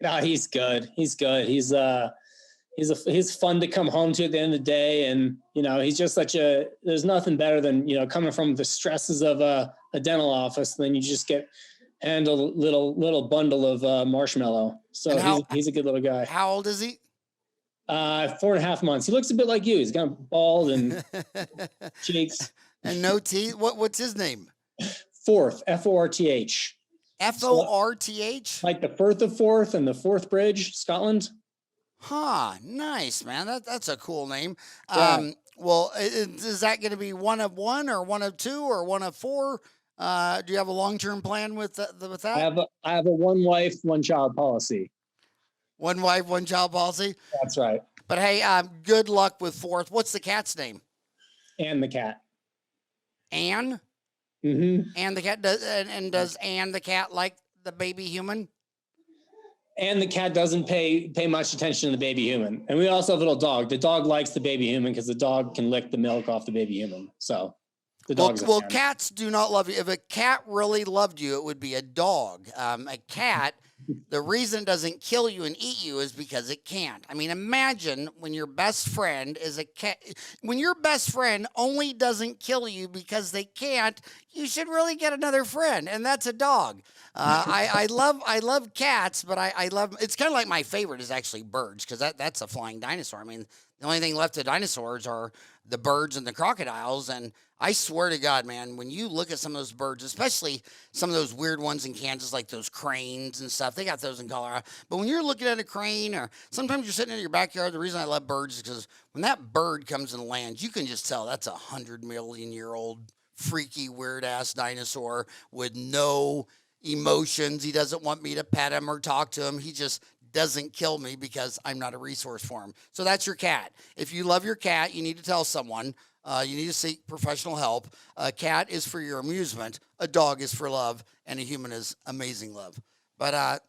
No, he's good. He's good. He's fun to come home to at the end of the day. And, he's just there's nothing better than, coming from the stresses of a dental office. And then you just and a little bundle of marshmallow. So he's a good little guy. How old is he? 4.5 months. He looks a bit like you. He's kind of bald and cheeks. And no teeth. What's his name? Forth, Forth. Forth? Like the Firth of Forth and the Forth Bridge, Scotland. Huh, nice, man. That's a cool name. Yeah. Well, is that going to be one of one or one of two or one of four? Do you have a long-term plan with that? I have a one wife, one child policy. One wife, one child policy? That's right. But hey, good luck with Forth. What's the cat's name? Anne the cat. Anne? Mm-hmm. Anne the cat. Does Anne the cat like the baby human? And the cat doesn't pay much attention to the baby human. And we also have a little dog. The dog likes the baby human because the dog can lick the milk off the baby human. So the dog's cats do not love you. If a cat really loved you, it would be a dog. A cat The reason it doesn't kill you and eat you is because it can't. I mean, imagine when your best friend is a cat. When your best friend only doesn't kill you because they can't, you should really get another friend, and that's a dog. I love cats, but I love. It's kind of like my favorite is actually birds because that's a flying dinosaur. I mean, the only thing left of dinosaurs are the birds and the crocodiles, and I swear to God, man, when you look at some of those birds, especially some of those weird ones in Kansas, like those cranes and stuff, they got those in Colorado. But when you're looking at a crane, or sometimes you're sitting in your backyard, the reason I love birds is because when that bird comes and lands, you can just tell that's 100 million-year-old freaky weird ass dinosaur with no emotions. He doesn't want me to pet him or talk to him. He just doesn't kill me because I'm not a resource for him. So that's your cat. If you love your cat, you need to tell someone. You need to seek professional help. A cat is for your amusement. A dog is for love, and a human is amazing love. But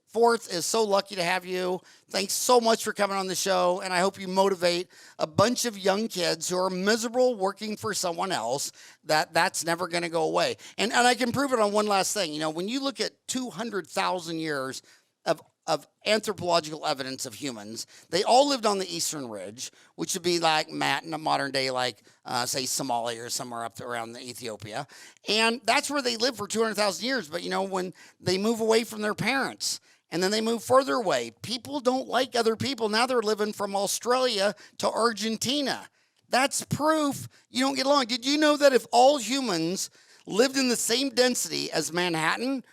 Fourth is so lucky to have you. Thanks so much for coming on the show, and I hope you motivate a bunch of young kids who are miserable working for someone else. That's never going to go away. And I can prove it on one last thing. You know, when you look at 200,000 years of anthropological evidence of humans, they all lived on the Eastern Ridge, which would be like in a modern day, like say Somalia or somewhere up around the Ethiopia, and that's where they lived for 200,000 years. But you know, when they move away from their parents, and then they move further away, people don't like other people. Now they're living from Australia to Argentina. That's proof you don't get along. Did you know that if all humans lived in the same density as Manhattan,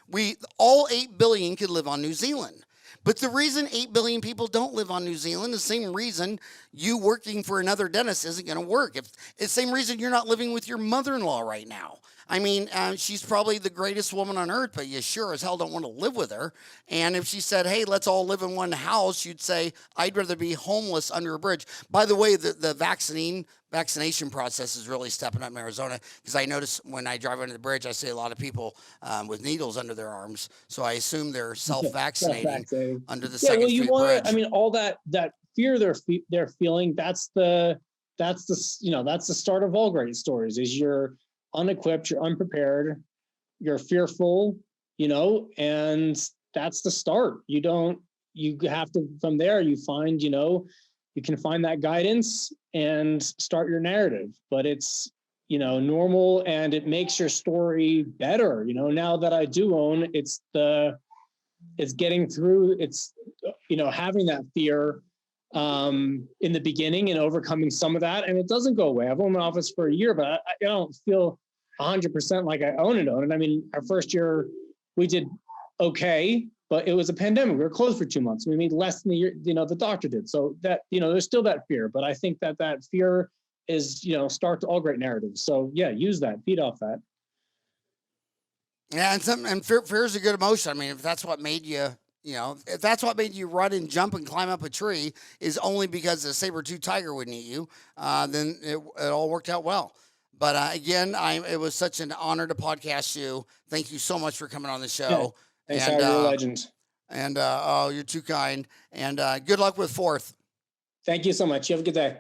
all 8 billion could live on New Zealand? But the reason 8 billion people don't live on New Zealand is the same reason you working for another dentist isn't going to work. It's the same reason you're not living with your mother-in-law right now. I mean, she's probably the greatest woman on earth, but you sure as hell don't want to live with her. And if she said, hey, let's all live in one house, you'd say, I'd rather be homeless under a bridge. By the way, the vaccination process is really stepping up in Arizona, because I notice when I drive under the bridge, I see a lot of people with needles under their arms. So I assume they're self-vaccinating under the Second Street Bridge. I mean, all that fear they're feeling, that's the start of all great stories. Is you're unequipped, you're unprepared, you're fearful, and that's the start. You have to, from there, you find, you can find that guidance and start your narrative. But it's, normal, and it makes your story better. Now that I do own, it's getting through, it's, having that fear in the beginning and overcoming some of that. And it doesn't go away. I've owned my office for a year, but I don't feel 100% like I own it. I mean, our first year we did okay, but it was a pandemic. We were closed for 2 months. We made less than the year, the doctor did. So that, there's still that fear, but I think that fear is, start to all great narratives. So yeah, use that, feed off that. Yeah. And fear is a good emotion. I mean, if that's what made you, if that's what made you run and jump and climb up a tree is only because a saber-toothed tiger wouldn't eat you, then it all worked out well. But again, it was such an honor to podcast you. Thank you so much for coming on the show. Yeah. Thanks, you're a legend. And you're too kind. And good luck with Fourth. Thank you so much. You have a good day.